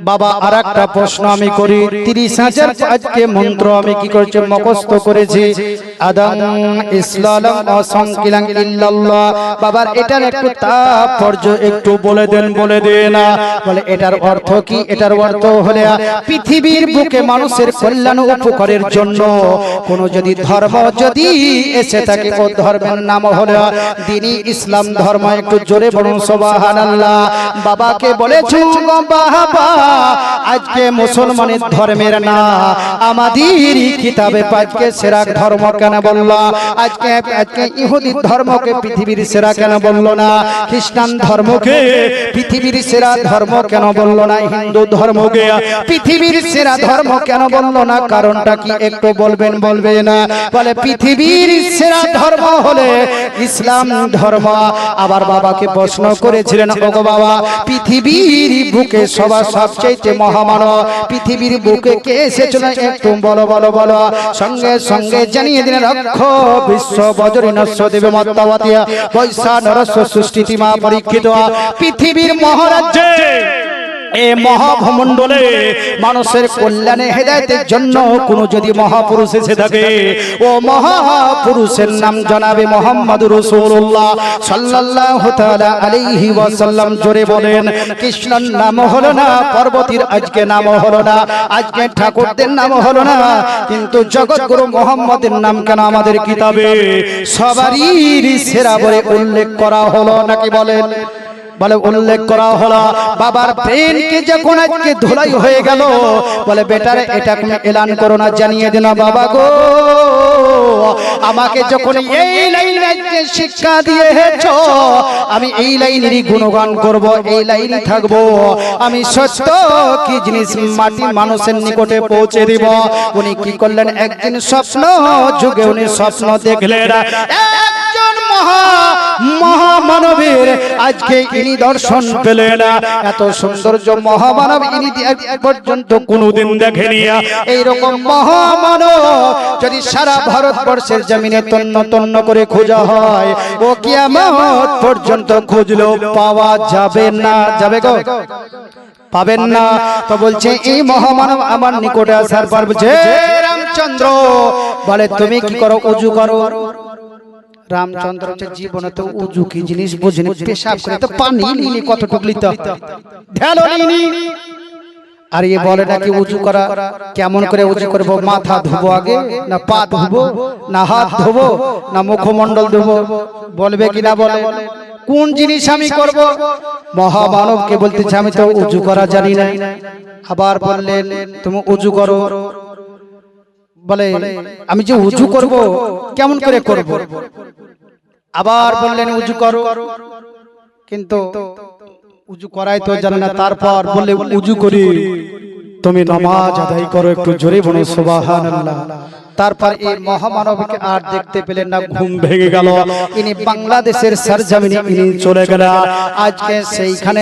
Speaker 1: বাবা আরেকটা প্রশ্ন আমি করি, 30,000 আজকে মন্ত্র আমি কি করছি মুখস্থ করেছি, আদম ইসলাম অসংকিলাং ইল্লাল্লাহ। বাবার এটার একটু তাৎপর্য একটু বলে দেন না। বলে এটার অর্থ কি? এটার অর্থ হলো পৃথিবীর বুকে মানুষের কল্যাণ উপকারের জন্য কোন যদি ধর্ম যদি এসে থাকে, ও ধর্মের নাম হলো দ্বীনি ইসলাম ধর্ম। একটু জোরে বলুন সুবহানাল্লাহ। বাবাকে বলেছো বাবা, আজকে মুসলমানের ধর্মের না, আমাদের কিতাবে আজকে সেরা ধর্ম কেন বললো? আজকে ইহুদি ধর্মকে পৃথিবীর সেরা কেন বললো না? খ্রিস্টান ধর্মকে পৃথিবীর সেরা ধর্ম কেন বললো না? হিন্দু ধর্মকে পৃথিবীর সেরা ধর্ম কেন বললো না? কারণটা কি একটু বলবেন না? বলে পৃথিবীর সেরা ধর্ম হলে ইসলাম ধর্ম। আবার বাবাকে প্রশ্ন করেছিলেন, ওগো বাবা, পৃথিবীর বুকে সবচেয়ে মহামানব পৃথিবীর বুকে কে এসেছিল? একটু বলো। সঙ্গে সঙ্গে জানিয়ে দিলেন, রক্ষ বিশ্ব বজরি নস্য দেবে মত্তাবতিয়া পয়সা নরস্য সৃষ্টিতি মা পরীক্ষিত। পৃথিবীর মহারাজ্যে এ মহাভূমণ্ডলে মানুষের কল্যাণে হেদায়েতের জন্য কোন যদি মহাপুরুষ এসে থাকে, ও মহাপুরুষের নাম জনাবে মুহাম্মদুর রাসূলুল্লাহ সাল্লাল্লাহু তাআলা আলাইহি ওয়াসাল্লাম। জোরে বলেন। কৃষ্ণের নাম হলো না, পার্বতীর আজকে নাম হলো না, আজকে ঠাকুরদের নাম হলো না, কিন্তু জগৎগুরু মুহাম্মদের নাম কেন আমাদের কিতাবে সবারই সেরা বলে উল্লেখ করা হলো নাকি বলেন? বলে উল্লেখ করা হলো। বাবার প্রেমকে যখন আজকে ধুলাই হয়ে গেল, বলে বেটারে এটা তুমি এলান করো না, জানিয়ে দিন বাবা গো, আমাকে যখন এই লাইনে শিক্ষা দিয়েছো, আমি এই লাইনেরই গুণগান করব, এই লাইনে থাকবো। আমি সত্য কি জিনিস মাটি মানুষের নিকটে পৌঁছে দিব। উনি কি করলেন? একদিন স্বপ্ন যুগে উনি স্বপ্ন দেখলেন, একজন মহামানবের আজকে ইনি দর্শন পেলেন। এত সৌন্দর্য মহামানব ইনি পর্যন্ত কোনদিন দেখেনি। এইরকম মহামানব যদি সারা ভারতবর্ষের জমিনে তন্ন করে খোঁজা হয়, ও কিয়ামত পর্যন্ত খুঁজলেও পাওয়া যাবে না। যাবে গো? পাবেন না। তো বলছে এই মহামানব আমার নিকটে আসার পর বলছে, রামচন্দ্র বলে তুমি কি করো? উজু করো। রামচন্দ্র জীবনে তো উজু কি জিনিস বুঝিনি, পেশাব করে তো পানি নিনি কতটুকু লিতে ঢেলো নিনি। আর এ বলে নাকি উজু করা কেমন করে উজু করবো? মাথা ধুবো আগে, না পা ধুবো, না হাত ধুবো, না মুখমণ্ডল ধুবো? বলবে কি না বলে? কোন জিনিস আমি করব? মহামানবকে বলতেছে আমি তো উজু করা জানি না। আবার বললেন তুমি উজু করো। বলে আমি যে উজু করব কেমন করে করব? আবার বললেন উজু করো, কিন্তু উজু করাই তো জানে না। তারপর বললে উজু করি তুমি নামাজ আদায় করো। একটু জোরে বলো সুবহানাল্লাহ। তারপর এই মহামানবকে আর দেখতে পেলেন না, ঘুম ভেঙে গেল। ইনি বাংলাদেশের সরজমিনে ইনি চলে গেলেন। আজকে সেইখানে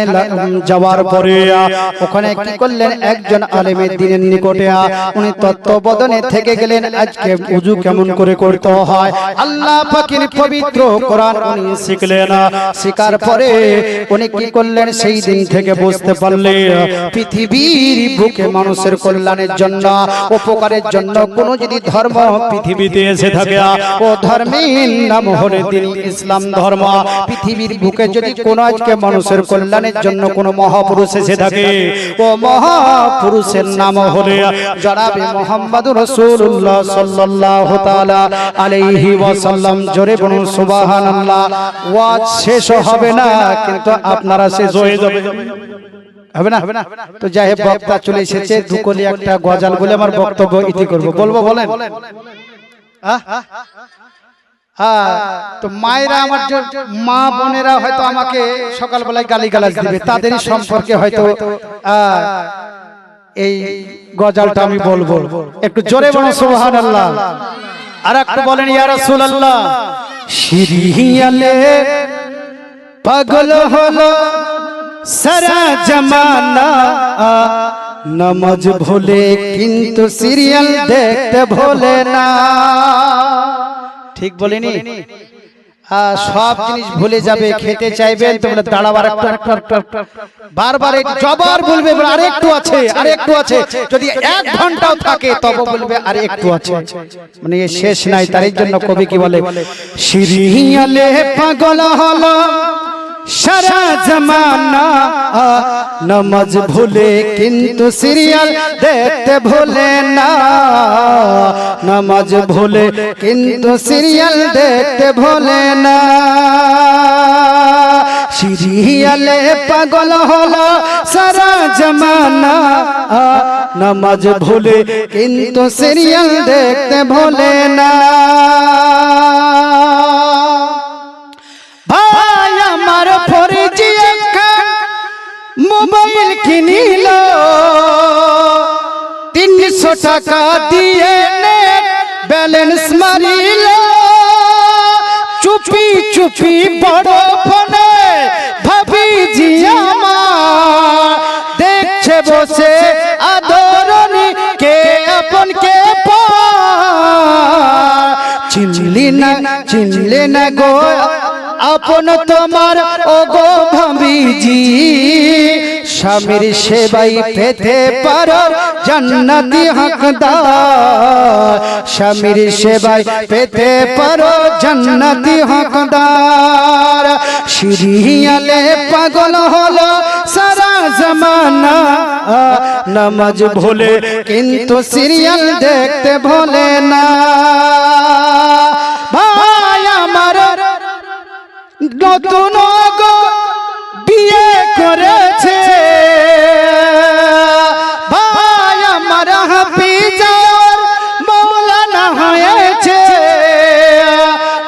Speaker 1: যাওয়ার পরে ওখানে কি করলেন? একজন আলেমের দ্বীনের নিকটে উনি তত্ত্ববোধনে থেকে গেলেন। আজকে উজু কেমন করে করতে হয় আল্লাহ পাকের পবিত্র কোরআন উনি শিখলেন। শিখার পরে উনি কি করলেন? সেই দিন থেকে বুঝতে পারলেন পৃথিবীর বুকে মানুষের কল্যাণের জন্য, উপকারের জন্য কোন যদি ধর্ম পৃথিবীতে এসে থাকে, ও ধর্মের নাম হলো দ্বীনি ইসলাম ধর্ম। পৃথিবীর বুকে যদি কোন আজকে মানুষের কল্যাণের জন্য কোন মহাপুরুষ এসে থাকে, ও মহাপুরুষের নাম হলো জনাবে মুহাম্মদুর রাসূলুল্লাহ সাল্লাল্লাহু তাআলা আলাইহি ওয়াসাল্লাম। জোরে বলুন সুবহানাল্লাহ। ওয়াজ শেষ হবে না, কিন্তু আপনারা শেষ হয়ে যাবে। হবে না? তো যাই হোক, বক্তা চলে এসেছে, দুকলি একটা গজাল বলে আমার বক্তব্য ইতি করব। বলবো বলেন? তো মায়েরা, আমার যে মা বোনেরা হয়তো আমাকে সকালবেলায় গালিগালাজ দিবে, তাদেরই সম্পর্কে হয়তো এই গজালটা আমি বলবো। একটু জোরে বলুন সুবহানাল্লাহ। আর একটু বলেন ইয়া রাসূলুল্লাহ। সিরিয়ালে পাগল হলো সারা জামানা, নামাজ ভুলে কিন্তু সিরিয়াল দেখতে ভোলে না। ঠিক বলিনি? সব জিনিস ভুলে যাবে, খেতে চাইবেন তো বলে দাঁড়াবার বারবার জবার বলবে আরেকটু আছে, আরেকটু আছে। যদি 1 ঘন্টাও থাকে তবে বলবে আরেকটু আছে, মানে শেষ নাই। তার জন্য কবি কি বলে, সিরিয়ালে পাগল হলো সারা জমানা, নামাজ ভুলে কিন্তু সিরিয়াল দেখতে ভুলে না, নামাজ ভুলে কিন্তু সিরিয়াল দেখতে ভুলে না। সিরিয়ালে পাগল হলো সারা জমানা, নামাজ ভুলে কিন্তু সিরিয়াল দেখতে ভুলে না। ভাই আমার ফরজি একখান মোবাইল কিনিল, 300 টাকা দিয়ে নেট ব্যালেন্স মারিল, চুপি চুপি বড় ফোনে ভাবিজি আমার দেখছে বসে আদরণী কে আপন কে পর। চিনলি না গো আপন তোমার ও গো ভাবিজি, স্বামীর সেবাই পেতে পারো জান্নাতি হকদার, স্বামীর সেবাই পেতে পারো জান্নাতি হকদার। সিরিয়ালে পাগল হলো সারা জমানা, নামাজ ভুলে কিন্তু সিরিয়াল দেখতে ভোলে না। ভাই আমার নতুন বিয়ে করেছে, ভাই আমার হাফিজ মৌলানা হয়েছে,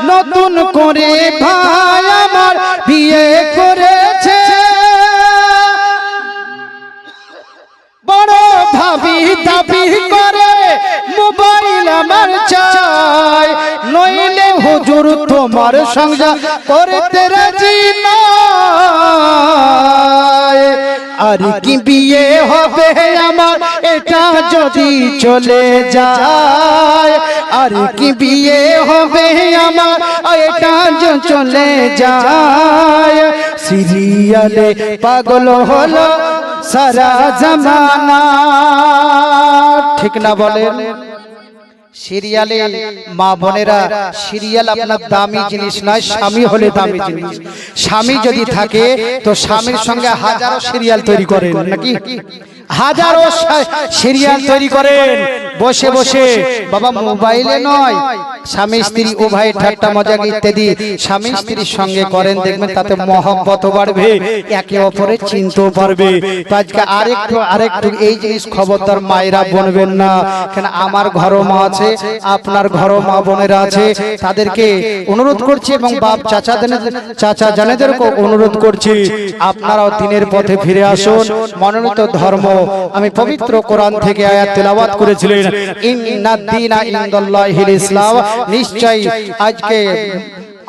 Speaker 1: নতুন করে ভাই আমার বিয়ে করেছে। বড় ভাবি দাবি করে মোবাইল আমার চাই, নইলে হুজুর তোমার সংসার করতে রাজি নয়। আর কি বিয়ে হবে আমার এটা যদি চলে যায়, আর কি বিয়ে হবে আমার এটা যদি চলে যায়। সিরিয়ালে পাগল হলো সারা জামানা, ঠিক না বলেন? সিরিয়ালে মা বোনেরা, সিরিয়াল আপনার দামি জিনিস নয়, স্বামী হলে দামি জিনিস। স্বামী যদি থাকে তো স্বামীর সঙ্গে হাজারো সিরিয়াল তৈরি করেন, নাকি হাজারো সিরিয়াল তৈরি করেন বসে বসে। বাবা মোবাইলে নয়, স্বামী স্ত্রী উভয় ঠাট্টা মজা ইত্যাদি স্বামী স্ত্রীর সঙ্গে করেন, দেখবেন তাতে মহব্বত বাড়বে, একে অপরের চিনতেও পারবে। আজকে আরেকটু এই জিনিস খবরদার মায়েরা বলবেন না, কেন আমার ঘরও মা আছে, আপনার ঘরও মা বোনেরা আছে, তাদেরকে অনুরোধ করছি এবং বাপ চাচা জানেদেরকে অনুরোধ করছি, আপনারাও দিনের পথে ফিরে আসুন। মনোনীত ধর্ম, আমি পবিত্র কোরআন থেকে আয়াত তেলাওয়াত করেছিলেন, ইন্নাদ-দীনা ইনদাল্লাহিল ইসলাম, নিশ্চয়ই আজকে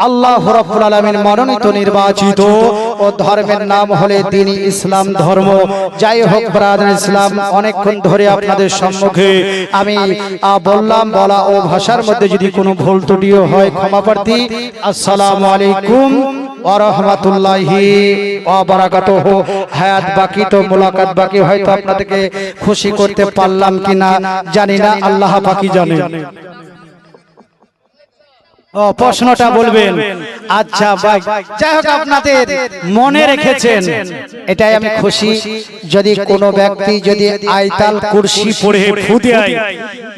Speaker 1: আল্লাহ রাব্বুল আলামিন মনোনীত নির্বাচিত ও ধর্মের নাম হলে দ্বীন ইসলাম ধর্ম। যাই হোক ব্রাদার ইসলাম, অনেকক্ষণ ধরে আপনাদের সম্মুখে আমি বললাম, বলা ও ভাষার মধ্যে যদি কোনো ভুল ত্রুটিও হয় ক্ষমা প্রার্থী। আসসালামু আলাইকুম ওয়া রাহমাতুল্লাহি ওয়া বারাকাতুহু। হায়াত বাকি তো মুলাকাত বাকি, হয়তো আপনাদেরকে খুশি করতে পারলাম কিনা জানি না, আল্লাহ পাকই জানেন। প্রশ্নটা বলবেন। আচ্ছা ভাই, যাই হোক আপনাদের মনে রেখেছেন, এটাই আমি খুশি। যদি কোনো ব্যক্তি যদি আয়াতুল কুরসি পড়ে ফু দেয়,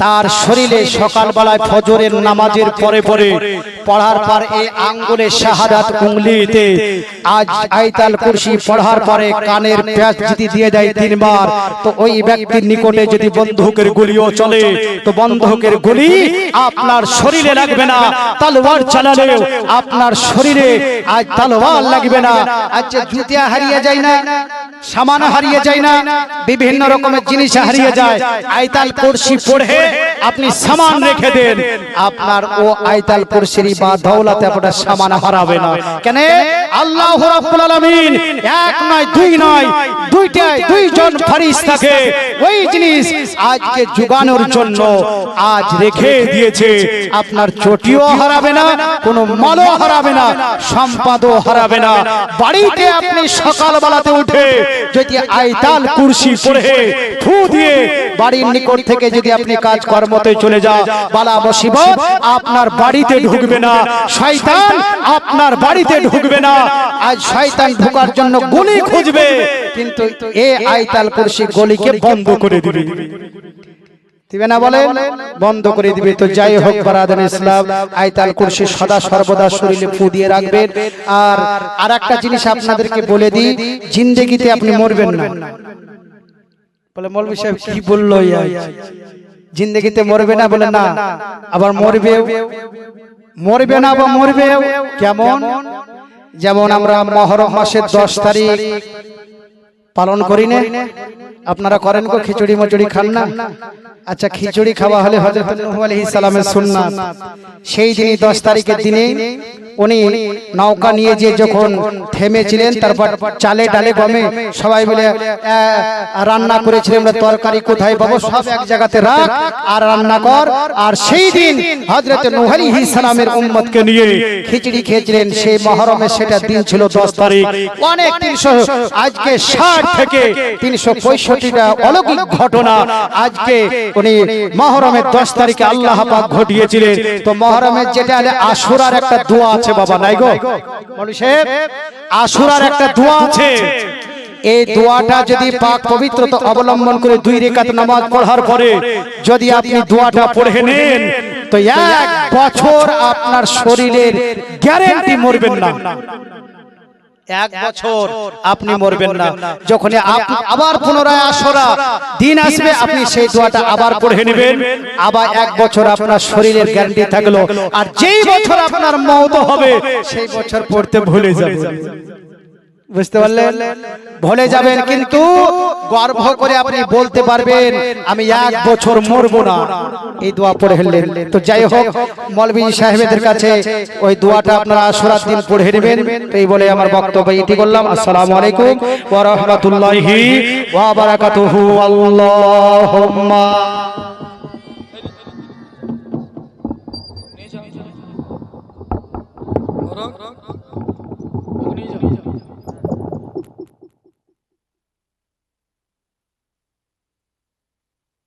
Speaker 1: তার শরীরে সকালবেলায় ফজরের নামাজের পরে পড়ার পর এই আঙ্গুলে শাহাদাত উংলিতে আজ আয়াতুল কুরসি পড়ার পরে কানের প্যাচ যদি দিয়ে দেয় 3 বার, তো ওই ব্যক্তির নিকটে যদি বন্দুকের গুলিও চলে, তো বন্দুকের গুলি আপনার শরীরে লাগবে না, তলোয়ার চালালেও আপনার শরীরে আজ তলোয়ার লাগবে না। আজ জুতিয়া হারিয়ে যায় না, সামান হারিয়ে যায় না, বিভিন্ন রকমের জিনিস হারিয়ে যায়। আয়াতুল কুরসি পড়ে আপনি সামান রেখে দেন, আপনার ও আয়াতুল কুরসির বা দৌলতে আপনার সামান হারাবে না। কেন? আল্লাহ রাব্বুল আলামিন এক নয় দুই নয় দুইজন ফেরেশতাকে ওই জিনিস আজকে জোগানোর জন্য আজ রেখে দিয়েছে। আপনার চটিও হারাবে না, কোনো মালও হারাবে না, সম্পদও হারাবে না। বাড়িতে আপনি সকালবেলাতে উঠে যদি আয়াতুল কুরসি পড়ে ফু দিয়ে বাড়ির নিকট থেকে যদি আপনি কাজ কর্মতে চলে যান, বালা মুসিবত আপনার বাড়িতে ঢুকবে না, শয়তান আপনার বাড়িতে ঢুকবে না। আজ শয়তান ঢোকার জন্য গলি খুঁজবে, কিন্তু এই আয়াতুল কুরসি গলিকে বন্ধ করে দিবে, দিবে না বলেন? বন্ধ করে দিবে। তো যাই হোক বারাদার ইসলাম, আয়াতুল কুরসি সদা সর্বদা শরীরে ফু দিয়ে রাখবেন। আর আরেকটা জিনিস আপনাদেরকে বলে দিই, জিন্দেগিতে আপনি মরবেন না। বলে মৌলভী সাহেব কি বললো, জিন্দেগিতে মরবে না? বলে না, আবার মরবে, মরবে না বা মরবে কেমন? যেমন আমরা মুহররম মাসের 10 তারিখ পালন করি না, আপনারা করেন গো? খিচুড়ি মচুড়ি খান না? আচ্ছা, খিচুড়ি খাওয়া হলে হযরত নূহ আলাইহিস সালামের সুন্নাত, সেই দিনই 10 তারিখের দিনে উনি নৌকা নিয়ে যে যখন থেমেছিলেন, তারপর চালে ডালে গমে সবাই মিলে রান্না করেছিলেন, তরকারি কোথায় পাবো, সব এক জায়গাতে রাখ আর রান্না কর। আর সেই দিন হযরত নূহ আলাইহিস সালামের উম্মতকে নিয়ে খিচুড়ি খেয়েছিলেন। সেই মুহররমের সেটা দিন ছিল 10 তারিখ। অনেক 300 আজকে 60 থেকে 365টা অলৌকিক ঘটনা আজকে উনি মুহররমের 10 তারিখে আল্লাহ পাক ঘটিয়েছিলেন। তো মুহররমের যেটা আশুরার একটা দোয়া আছে বাবা, নাই গো মৌলভী সাহেব? আশুরার একটা দোয়া আছে, এই দোয়াটা যদি পাক পবিত্রতা অবলম্বন করে 2 রাকাত নামাজ পড়ার পরে যদি আপনি দোয়াটা পড়ে নেন, তো 1 বছর আপনার শরীরের গ্যারান্টি মরবেন না। 1 বছর আপনি মরবেন না। যখন আবার পুনরায় আশুরা দিন আসবে, আপনি সেই দোয়াটা আবার পড়ে নেবেন, আবার 1 বছর আপনার শরীরের গ্যারান্টি থাকলো। আর যেই বছর আপনার মওত হবে, সেই বছর পড়তে ভুলে যাবেন। বুঝতে পারলেন? ভুলে যাবেন, কিন্তু গর্ব করে আপনি বলতে পারবেন আমি 1 বছর মরবো না, এই দোয়া পড়ে ফেললেন। তো যাই হোক, মৌলভী সাহেবদের কাছে ওই দোয়াটা আপনারা আশুরার দিন পড়ে নেবেন। তো এই বলে আমার বক্তব্য এটি করলাম। আসসালামু আলাইকুম ওয়া রাহমাতুল্লাহি ওয়া বারাকাতুহু। আল্লাহুম্মা